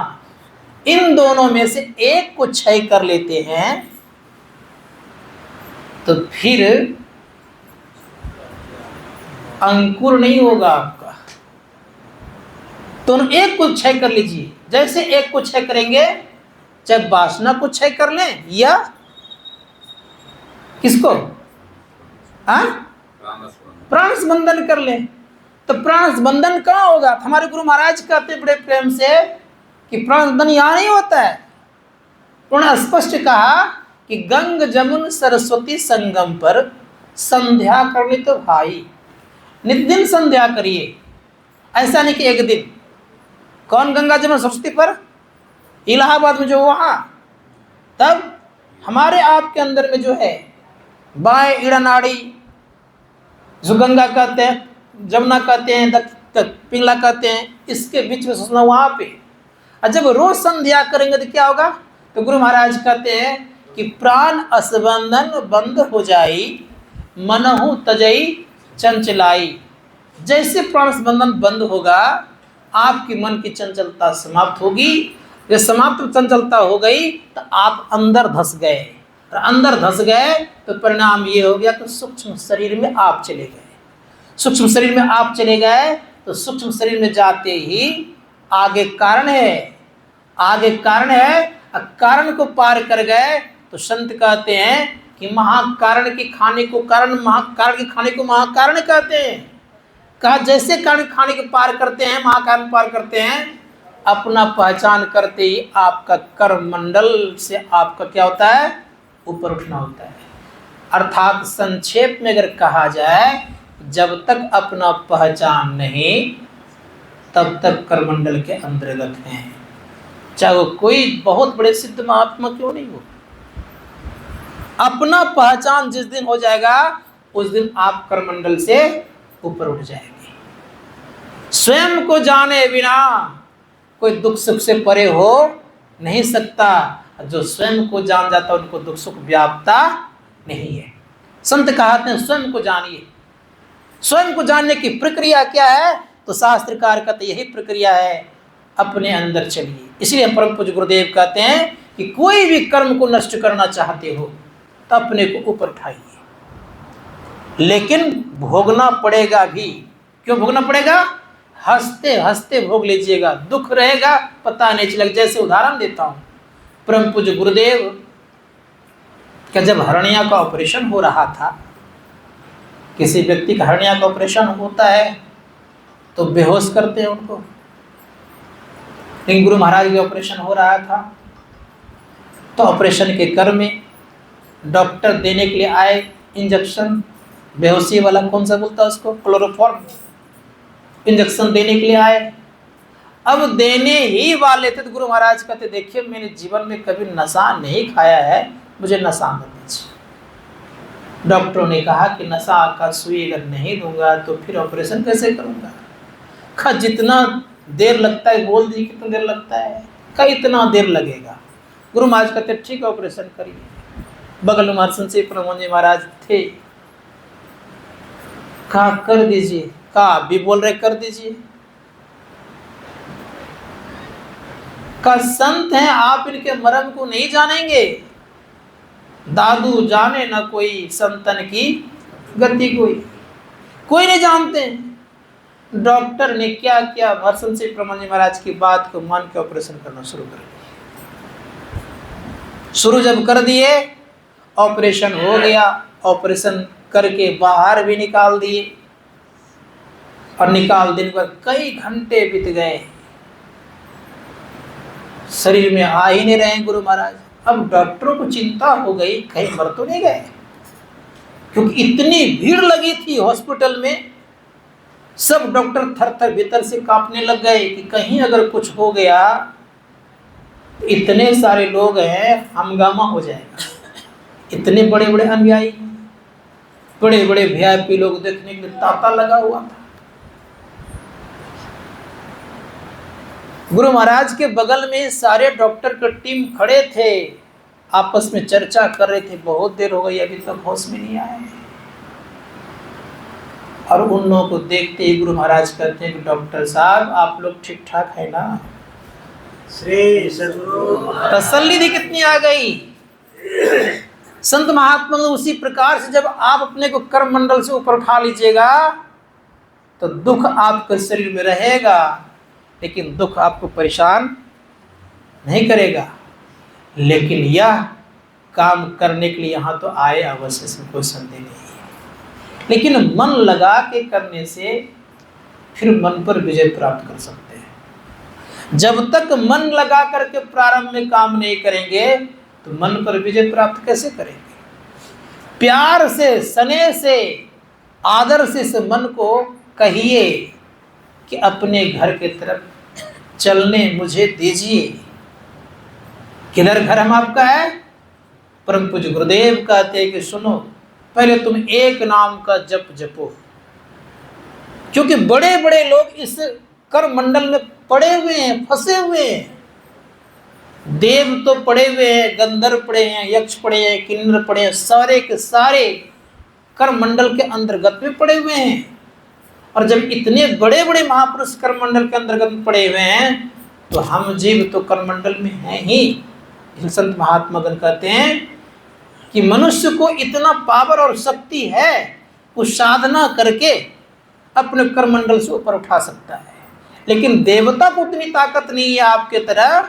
इन दोनों में से एक को क्षय कर लेते हैं तो फिर अंकुर नहीं होगा आपका। तो एक को क्षय कर लीजिए, जैसे एक को क्षय करेंगे, चाहे वासना को क्षय कर लें या किसको, प्राण स्पंदन कर लें। तो प्राण स्पंदन कहाँ होगा, हमारे गुरु महाराज कहते बड़े प्रेम से कि प्राण स्पंदन यहाँ नहीं होता है। उन्होंने स्पष्ट कहा कि गंग जमुन सरस्वती संगम पर संध्या करनी तो भाई, नित दिन संध्या करिए, ऐसा नहीं कि एक दिन। कौन गंगा जमुन सरस्वती पर, इलाहाबाद में जो वहाँ, तब हमारे आपके अंदर में जो है बाएं ईड़ा नाड़ी, जो गंगा कहते हैं, जमुना कहते हैं, पिंगला कहते हैं, इसके बीच में सोचना वहाँ पे। और जब रोज संध्या करेंगे तो क्या होगा, तो गुरु महाराज कहते हैं कि प्राण स्पंदन बंद हो जाई, मनहु तजई चंचलाई। जैसे प्राण स्पंदन बंद होगा, आपकी मन की चंचलता समाप्त होगी। जब समाप्त चंचलता हो गई तो आप अंदर धस गए, और अंदर धस गए तो परिणाम ये हो गया कि सूक्ष्म शरीर में आप चले गए। सूक्ष्म शरीर में आप चले गए तो सूक्ष्म शरीर में जाते ही आगे कारण है, आगे कारण है, और कारण को पार कर गए तो संत कहते हैं कि महाकारण के खाने को कारण, महाकारण के खाने को महाकारण कहते हैं। कहा जैसे कारण खाने के पार करते हैं, महाकारण पार करते हैं, अपना पहचान करते ही आपका कर्म मंडल से आपका क्या होता है, ऊपर उठना होता है। अर्थात संक्षेप में अगर कहा जाए, जब तक अपना पहचान नहीं तब तक कर्मंडल के अंतर्गत हैं, चाहे वो कोई बहुत बड़े सिद्ध महात्मा क्यों नहीं हो। अपना पहचान जिस दिन हो जाएगा उस दिन आप कर्मंडल से ऊपर उठ जाएंगे। स्वयं को जाने बिना कोई दुख सुख से परे हो नहीं सकता, जो स्वयं को जान जाता उनको दुख सुख व्यापता नहीं है। संत कहते हैं स्वयं को जानिए। स्वयं को जानने की प्रक्रिया क्या है, तो शास्त्रकार कहते यही प्रक्रिया है, अपने अंदर चलिए। इसलिए परम पूज्य गुरुदेव कहते हैं कि कोई भी कर्म को नष्ट करना चाहते हो तो अपने को ऊपर उठाइए, लेकिन भोगना पड़ेगा भी। क्यों भोगना पड़ेगा, हंसते हंसते भोग लीजिएगा, दुख रहेगा पता नहीं चलेगा। जैसे उदाहरण देता हूँ, परम पूज्य गुरुदेव का जब हर्निया का ऑपरेशन हो रहा था, किसी व्यक्ति का हर्निया का ऑपरेशन होता है तो बेहोश करते हैं उनको, लेकिन गुरु महाराज का ऑपरेशन हो रहा था तो ऑपरेशन के कर में डॉक्टर देने के लिए आए इंजेक्शन, बेहोशी वाला कौन सा बोलता है उसको, क्लोरोफॉर्म इंजेक्शन देने के लिए आए। अब देने ही वाले थे तो गुरु महाराज कहते देखिए मैंने जीवन में कभी नशा नहीं खाया है, मुझे नशा मत दीजिए। डॉक्टरों ने कहा कि नशा का सुई अगर नहीं दूंगा तो फिर ऑपरेशन कैसे करूंगा। कहा जितना देर लगता है, बोल दी कितना देर लगता है, कहा इतना देर लगेगा। गुरु महाराज कहते ठीक है ऑपरेशन करिए। बगल में संत प्रमोद महाराज थे, कहा कर दीजिए, कहा अभी बोल रहे कर दीजिए। कहा संत हैं आप इनके मर्म को नहीं जानेंगे, दादू जाने न कोई संतन की गति कोई नहीं जानते। डॉक्टर ने क्या किया, भरसन से प्रमोद महाराज की बात को मान के ऑपरेशन करना शुरू कर दिया। शुरू जब कर दिए, ऑपरेशन हो गया, ऑपरेशन करके बाहर भी निकाल दिए और निकाल देने पर कई घंटे बीत गए, शरीर में आ ही नहीं रहे गुरु महाराज। अब डॉक्टरों को चिंता हो गई कहीं मर तो नहीं गए, क्योंकि इतनी भीड़ लगी थी हॉस्पिटल में, सब डॉक्टर थर थर भीतर से कांपने लग गए कि कहीं अगर कुछ हो गया तो इतने सारे लोग हैं हंगामा हो जाएगा। इतने बड़े बड़े अनुयायी, बड़े बड़े वीआईपी लोग देखने के लिए तांता लगा हुआ था। गुरु महाराज के बगल में सारे डॉक्टर की टीम खड़े थे, आपस में चर्चा कर रहे थे, बहुत देर हो गई अभी तक होश में नहीं आए। और उन लोगों को देखते ही गुरु महाराज कहते हैं कि डॉक्टर साहब आप लोग ठीक ठाक है ना। श्री सद्गुरु तसल्ली दी कितनी आ गई। संत महात्मा उसी प्रकार से जब आप अपने को कर्म मंडल से ऊपर उठा लीजिएगा तो दुख आपके शरीर में रहेगा, लेकिन दुख आपको परेशान नहीं करेगा। लेकिन यह काम करने के लिए यहाँ तो आए अवश्य, इसमें कोई संदेह नहीं है। लेकिन मन लगा के करने से फिर मन पर विजय प्राप्त कर सकते हैं। जब तक मन लगा करके प्रारंभ में काम नहीं करेंगे तो मन पर विजय प्राप्त कैसे करेंगे। प्यार से, स्नेह से, आदर से इस मन को कहिए कि अपने घर के तरफ चलने मुझे दीजिए। किधर घर हम आपका है। परम पूज्य गुरुदेव कहते हैं कि सुनो, पहले तुम एक नाम का जप जपो, क्योंकि बड़े बड़े लोग इस कर्म मंडल में पड़े हुए हैं, फंसे हुए हैं। देव तो पड़े हुए हैं, गंधर्व पड़े हैं, यक्ष पड़े हैं, किन्नर पड़े हैं, सारे के सारे कर्म मंडल के अंतर्गत में पड़े हुए हैं। और जब इतने बड़े बड़े महापुरुष कर्म मंडल के अंतर्गत पड़े हुए हैं तो हम जीव तो कर्म मंडल में हैं ही। संत महात्मा गण कहते हैं कि मनुष्य को इतना पावर और शक्ति है, उस साधना करके अपने कर्म मंडल से ऊपर उठा सकता है। लेकिन देवता को उतनी ताकत नहीं है आपके तरह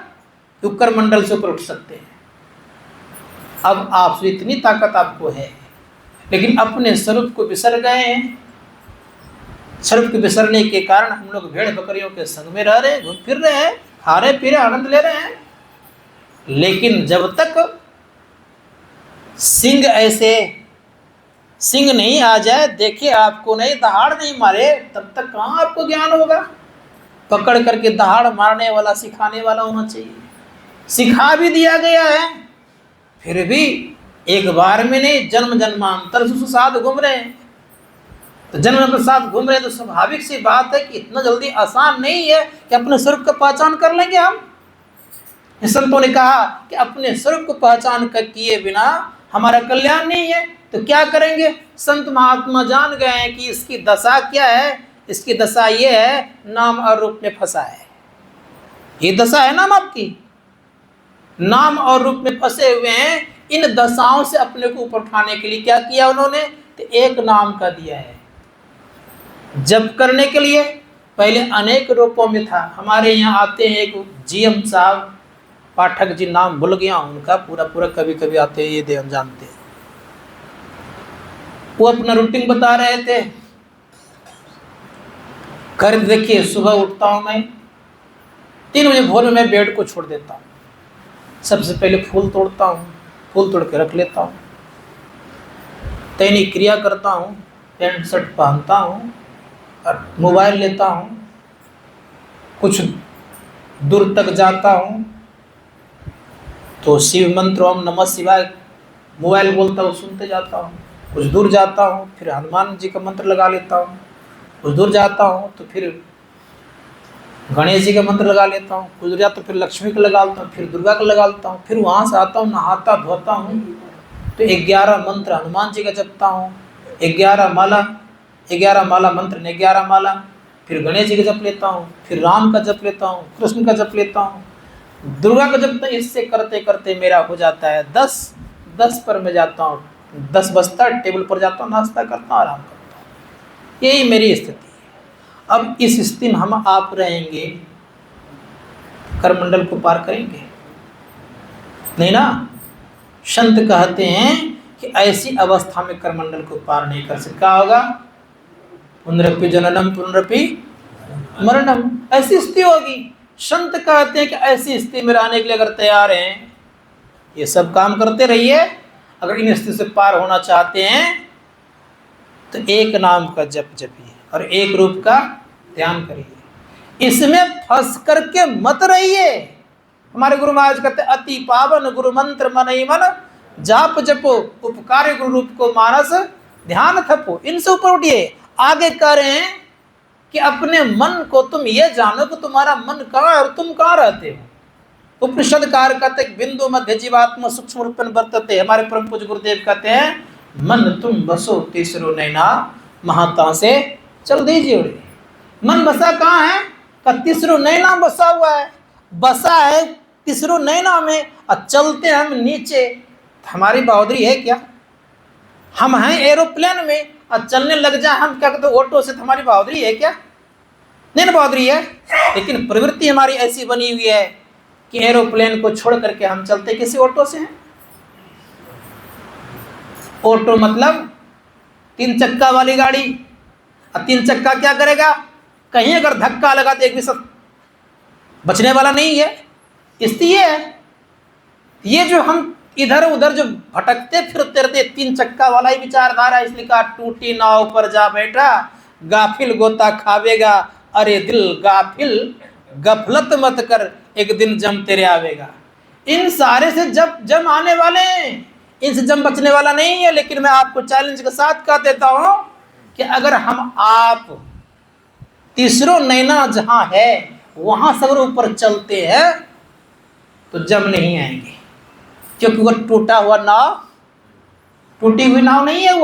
तो कर्म मंडल से ऊपर उठ सकते हैं। अब आपसे इतनी ताकत आपको है, लेकिन अपने स्वरूप को बिसर गए हैं। स्वरूप के बिसरने के कारण हम लोग भेड़ बकरियों के संग में रह रहे हैं, घूम फिर रहे हैं, खा रहे पी रहे, आनंद ले रहे हैं। लेकिन जब तक सिंह ऐसे सिंह नहीं आ जाए, देखे आपको नहीं, दहाड़ नहीं मारे, तब तक कहाँ आपको ज्ञान होगा। पकड़ करके दहाड़ मारने वाला, सिखाने वाला होना चाहिए। सिखा भी दिया गया है, फिर भी एक बार में नहीं, जन्म जन्मांतर से साथ घूम रहे हैं। तो जन्म के साथ घूम रहे हैं तो स्वाभाविक सी बात है कि इतना जल्दी आसान नहीं है कि अपने स्वरूप का पहचान कर लेंगे हम। संतों ने कहा कि अपने स्वरूप को पहचान कर किए बिना हमारा कल्याण नहीं है। तो क्या करेंगे। संत महात्मा जान गए हैं कि इसकी दशा क्या है। इसकी दशा ये है, नाम और रूप में फंसा है। ये दशा है नाम आपकी, नाम और रूप में फंसे हुए हैं। इन दशाओं से अपने को ऊपर उठाने के लिए क्या किया उन्होंने, तो एक नाम का दिया है जप करने के लिए। पहले अनेक रूपों में था। हमारे यहाँ आते हैं एक GM साहब, पाठक जी, नाम भूल गया उनका, पूरा कभी कभी आते हैं, ये दे हम जानते हैं। वो अपना रूटीन बता रहे थे। कर देखिए, सुबह उठता हूँ मैं 3 बजे भोर में, मैं बेड को छोड़ देता हूँ। सबसे पहले फूल तोड़ता हूँ, फूल तोड़ के रख लेता हूँ, दैनिक क्रिया करता हूँ, पैंट शर्ट पहनता हूँ और मोबाइल लेता हूँ, कुछ दूर तक जाता हूँ तो शिव मंत्र ओम नमः शिवाय मोबाइल बोलता हूँ, सुनते जाता हूँ। कुछ दूर जाता हूँ फिर हनुमान जी का मंत्र लगा लेता हूँ, कुछ दूर जाता हूँ तो फिर गणेश जी का मंत्र लगा लेता हूँ, कुछ दूर जाता तो फिर लक्ष्मी का लगा लेता हूँ, फिर दुर्गा का लगा लेता हूँ, फिर वहाँ से आता हूँ, नहाता धोता हूँ तो 11 मंत्र हनुमान जी का जपता हूँ, 11 माला मंत्र ने 11 माला, फिर गणेश जी का जप लेता हूँ, फिर राम का जप लेता हूँ, कृष्ण का जप लेता हूँ, दुर्गा का जप। इससे करते करते मेरा हो जाता है 10 पर मैं जाता हूँ, 10 बजता टेबल पर जाता हूँ, नाश्ता करता हूँ, आराम करता हूँ। यही मेरी स्थिति है। अब इस स्थिति में हम आप रहेंगे, करमंडल को पार करेंगे नहीं ना। संत कहते हैं कि ऐसी अवस्था में करमंडल को पार नहीं कर सकता। क्या होगा? पुनरपि जननम पुनरपि मरणम, ऐसी स्थिति होगी। संत कहते हैं कि ऐसी स्थिति में रहने के लिए अगर तैयार हैं, ये सब काम करते रहिए। अगर इन स्थिति से पार होना चाहते हैं तो एक नाम का जप जपिए और एक रूप का ध्यान करिए। इसमें फंस करके मत रहिए। हमारे गुरु महाराज कहते अति पावन गुरु मंत्र मन ही मन, जाप जपो उपकार गुरु रूप को मानस, ध्यान थपो। इनसे ऊपर उठिए। आगे कह रहे हैं कि अपने मन को तुम ये जानो कि तुम्हारा मन कहाँ है और तुम कहाँ रहते हो। उपनिषद कार कहते बिंदु मध्य जीवात्मा सूक्ष्म रूपेण वर्तते। हमारे परम पूज्य गुरुदेव कहते हैं मन तुम बसो तीसरो नैना, महाता से चल दीजिए। मन बसा कहाँ है? का तीसरो नैना बसा हुआ है, बसा है तीसरो नैना में, और चलते हम नीचे। हमारी बहादुरी है क्या? हम हैं एरोप्लेन में और चलने लग जाए हम, क्या कहते ऑटो से, तो हमारी बहादुरी है क्या? नहीं ना, बहादुरी है। लेकिन प्रवृत्ति हमारी ऐसी बनी हुई है कि एरोप्लेन को छोड़ करके हम चलते किसी ऑटो से हैं। ऑटो मतलब 3 चक्का वाली गाड़ी। और 3 चक्का क्या करेगा? कहीं अगर धक्का लगा तो एक भी सब बचने वाला नहीं है। इसलिए ये जो हम इधर उधर जो भटकते फिरते रहते, 3 चक्का वाला ही विचारधारा। इसलिए कहा टूटी नाव पर जा बैठा, गाफिल गोता खावेगा। अरे दिल गाफिल गफलत मत कर, एक दिन जम तेरे आवेगा। इन सारे से जम आने वाले हैं, इनसे जम बचने वाला नहीं है। लेकिन मैं आपको चैलेंज के साथ कह देता हूं कि अगर हम आप तीसरो नैना जहां है वहां सगर ऊपर चलते हैं तो जम नहीं आएंगे। क्योंकि वो टूटा हुआ नाव, टूटी हुई नाव नहीं है,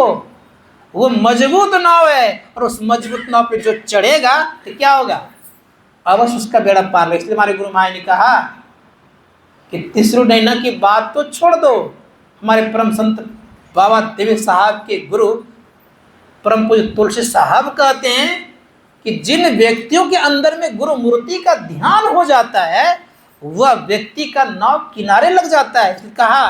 वो मजबूत नाव है। और उस मजबूत नाव पे जो चढ़ेगा तो क्या होगा? अवश्य उसका बेड़ा पार होगा। इसलिए हमारे गुरु महाराज ने कहा कि तीसरो नैना की बात तो छोड़ दो। हमारे परम संत बाबा देवी साहब के गुरु परम पूज्य तुलसी साहब कहते हैं कि जिन व्यक्तियों के अंदर में गुरु मूर्ति का ध्यान हो जाता है वह व्यक्ति का नाव किनारे लग जाता है। इसलिए कहा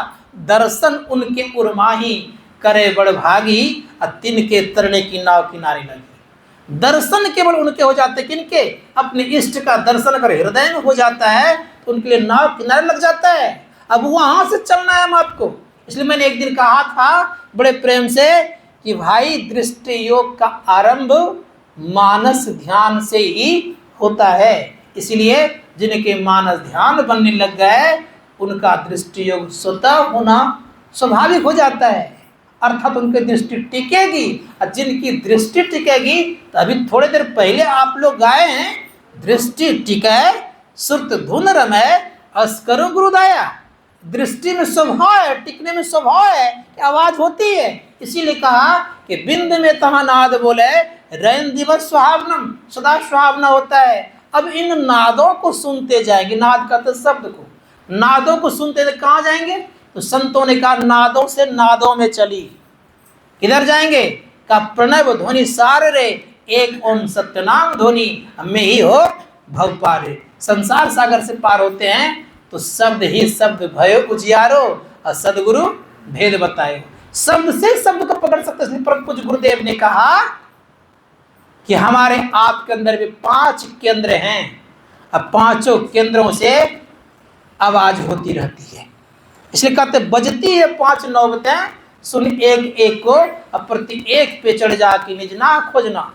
दर्शन उनके उर्माही करे बड़ भागी, और तिनके तरने की नाव किनारे लगी। दर्शन केवल उनके हो जाते, किनके? अपने इष्ट का दर्शन अगर हृदय में हो जाता है तो उनके लिए नाव किनारे लग जाता है। अब वहां से चलना है हम आपको। इसलिए मैंने एक दिन कहा था बड़े प्रेम से कि भाई दृष्टि योग का आरंभ मानस ध्यान से ही होता है। इसलिए जिनके मानस ध्यान बनने लग गए उनका दृष्टि योग स्वतः होना स्वाभाविक हो जाता है। अर्थात उनकी दृष्टि टिकेगी। और जिनकी दृष्टि टिकेगी, तो अभी थोड़ी देर पहले आप लोग गाए हैं, दृष्टि टिके सुरत धुन रमय अस्करो गुरुदाया। दृष्टि में स्वभाव है, टिकने में स्वभाव है कि आवाज होती है। इसीलिए कहा कि बिंद में तहा नाद बोले रैन दिवस सुहावनम, सदा सुहावना होता है। अब इन नादों को सुनते जाएंगे, नाद का तो शब्द को, नादों को सुनते कहाँ जाएंगे? तो संतों ने कहा नादों से नादों में चली। किधर जाएंगे? का प्रणव ध्वनि सार रे एक ओम सत्यनाम ध्वनि में ही हो भव पार। संसार सागर से पार होते हैं तो शब्द ही शब्द भयो उजियारो और सदगुरु भेद बताए। शब्द से शब्द को पकड़ सकते। इसलिए परम पूज्य गुरुदेव ने कहा कि हमारे आप के अंदर भी 5 केंद्र हैं। अब 5 केंद्रों से आवाज होती रहती है। इसलिए कहते बजती है 5 नौबतें, सुन एक एक को, अब प्रति एक पे चढ़ जा कि निज ना खोजना।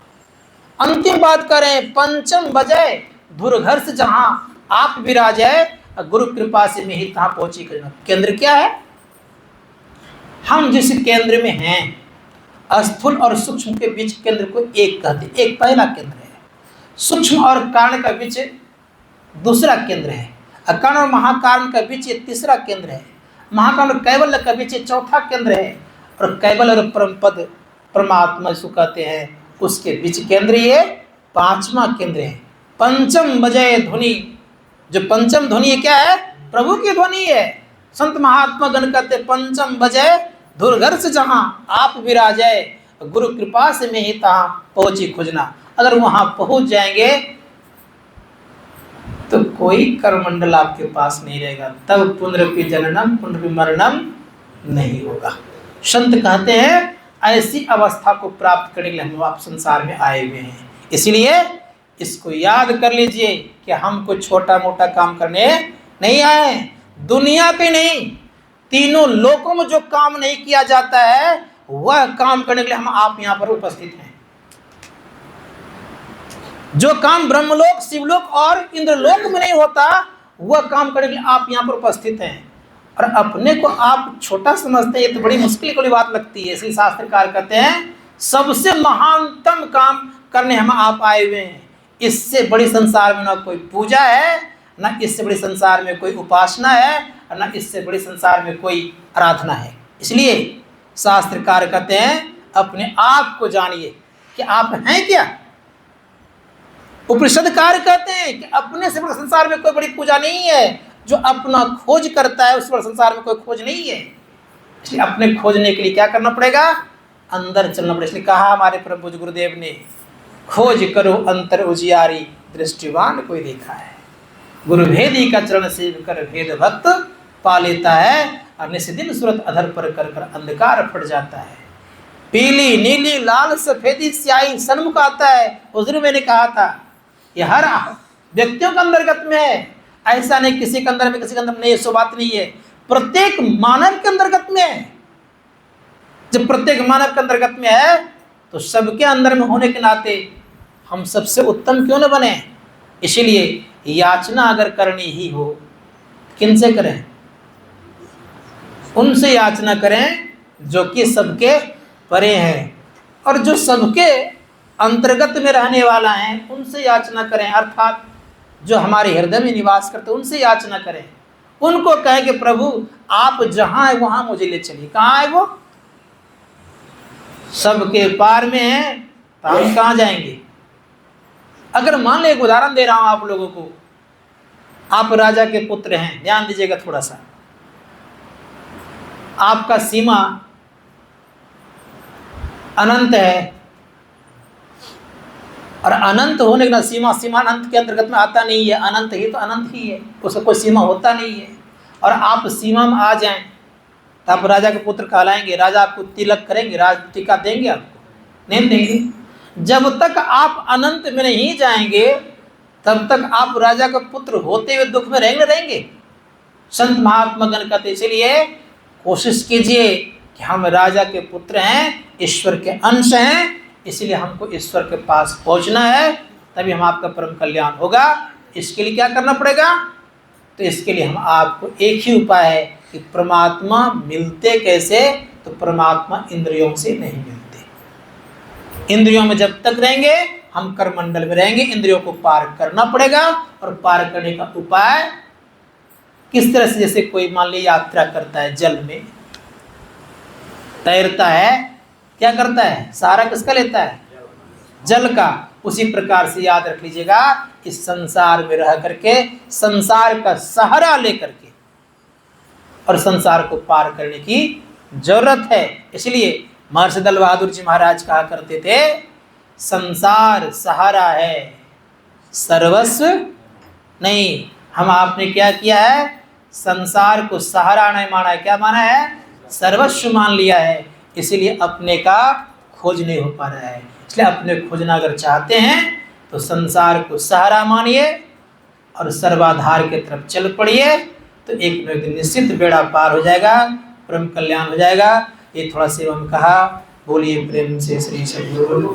अंतिम बात करें, पंचम बजे धुर घर से जहां आप विराजे, गुरु कृपा से मैं ही तहां पहुंची खोजना। केंद्र क्या है? हम जिस केंद्र में हैं, स्थूल और सूक्ष्म के बीच केंद्र को एक कहते। एक पहला केंद्र है। सूक्ष्म और कारण का बीच दूसरा केंद्र है। अकारण और महाकारण का बीच ये तीसरा केंद्र है। महाकारण और कैवल्य का बीच ये चौथा केंद्र है। और कैवल्य और परम पद परमात्मा जिसको कहते हैं उसके बीच केंद्र ये 5वां केंद्र है। पंचम बजे ध्वनि, जो पंचम ध्वनि क्या है? प्रभु की ध्वनि है। संत महात्मा गण कहते पंचम बजे धुर घर से जहां आप विराजे, गुरु कृपा से मैं ही तहां पहुंची खोजना। अगर वहां पहुंच जाएंगे तो कोई करमंडल आपके पास नहीं रहेगा। तब पुनरपि जननम पुनरपि मरणम नहीं होगा। संत कहते हैं ऐसी अवस्था को प्राप्त करने के लिए हम आप संसार में आए हुए हैं। इसलिए इसको याद कर लीजिए कि हम कोई छोटा मोटा काम करने नहीं आए। दुनिया पे नहीं, तीनों लोकों में जो काम नहीं किया जाता है वह काम करने के लिए हम आप यहाँ पर उपस्थित हैं। जो काम ब्रह्मलोक, शिवलोक और इंद्रलोक में नहीं होता वह काम करने के लिए आप यहाँ पर उपस्थित हैं। और अपने को आप छोटा समझते हैं, ये तो बड़ी मुश्किल वाली बात लगती है। इसलिए शास्त्रकार कहते हैं सबसे महानतम काम करने हम आप आए हुए हैं। इससे बड़ी संसार में ना कोई पूजा है, ना इससे बड़ी संसार में कोई उपासना है, और ना इससे बड़ी संसार में कोई आराधना है। इसलिए शास्त्रकार कहते हैं अपने आप को जानिए कि आप हैं क्या। उपनिषदकार कहते हैं कि अपने से बड़ा संसार में कोई बड़ी पूजा नहीं है। जो अपना खोज करता है उस बड़े संसार में कोई खोज नहीं है। इसलिए अपने खोजने के लिए क्या करना पड़ेगा? अंदर चलना पड़ेगा। इसलिए कहा हमारे परम पूज्य गुरुदेव ने, खोज करो अंतर उजियारी, दृष्टिवान कोई देखा है। गुरु भेदी का चरण सेव कर भेद भक्त पा लेता है, और निस्दिन सूरत अधर पर कर कर अंधकार फट जाता है। पीली नीली लाल सफेदी स्याही सन्मुख आता है। उस दिन मैंने कहा था ये हर व्यक्तियों के अंतर्गत में है। ऐसा नहीं किसी के अंदर में किसी के अंदर नहीं, ऐसी बात नहीं है। प्रत्येक मानव के अंतर्गत में है। जब प्रत्येक मानव के अंतर्गत में है तो सबके अंदर में होने के नाते हम सबसे उत्तम क्यों न बने। इसीलिए याचना अगर करनी ही हो, किनसे करें? उनसे याचना करें जो कि सबके परे हैं, और जो सबके अंतर्गत में रहने वाला है उनसे याचना करें। अर्थात जो हमारे हृदय में निवास करते उनसे याचना करें। उनको कहें कि प्रभु आप जहां है वहां मुझे ले चलिए। कहाँ है वो? सबके पार में है, तो हम कहाँ जाएंगे? अगर मान लो एक उदाहरण दे रहा हूं आप लोगों को, आप राजा के पुत्र हैं, ध्यान दीजिएगा थोड़ा सा। आपका सीमा अनंत है, और अनंत होने का सीमा अनंत के अंतर्गत में आता नहीं है। अनंत ही तो अनंत ही है, उसका कोई सीमा होता नहीं है। और आप सीमा में आ जाएं तो आप राजा के पुत्र कहलाएंगे। राजा आपको तिलक करेंगे, राज टीका देंगे, आपको नहीं देंगे। जब तक आप अनंत में नहीं जाएंगे तब तक आप राजा का पुत्र होते हुए दुख में रहेंगे। संत महात्मा गण कहते, इसलिए कोशिश कीजिए कि हम राजा के पुत्र हैं, ईश्वर के अंश हैं। इसलिए हमको ईश्वर के पास पहुंचना है, तभी हम आपका परम कल्याण होगा। इसके लिए क्या करना पड़ेगा? तो इसके लिए हम आपको एक ही उपाय है कि परमात्मा मिलते कैसे? तो परमात्मा इंद्रियों से नहीं मिलते। इंद्रियों में जब तक रहेंगे हम करमंडल में रहेंगे। इंद्रियों को पार करना पड़ेगा, और पार करने का उपाय किस तरह से? जैसे कोई मान लीजिए यात्रा करता है, जल में तैरता है, क्या करता है? सहारा किसका लेता है? जल का। उसी प्रकार से याद रख लीजिएगा, इस संसार में रह करके संसार का सहारा लेकर के और संसार को पार करने की जरूरत है। इसलिए महर्षि दल बहादुर जी महाराज कहा करते थे, संसार सहारा है, सर्वस्व नहीं। हम आपने क्या किया है, संसार को सहारा नहीं माना है, क्या माना है, सर्वस्व मान लिया है। इसीलिए अपने का खोज नहीं हो पा रहा है। इसलिए अपने खोजना अगर चाहते हैं तो संसार को सहारा मानिए और सर्वाधार की तरफ चल पड़िए, तो एक न एक दिन निश्चित बेड़ा पार हो जाएगा, परम कल्याण हो जाएगा। ये थोड़ा सा हम कहा। बोलिए प्रेम से श्री सद्गुरु।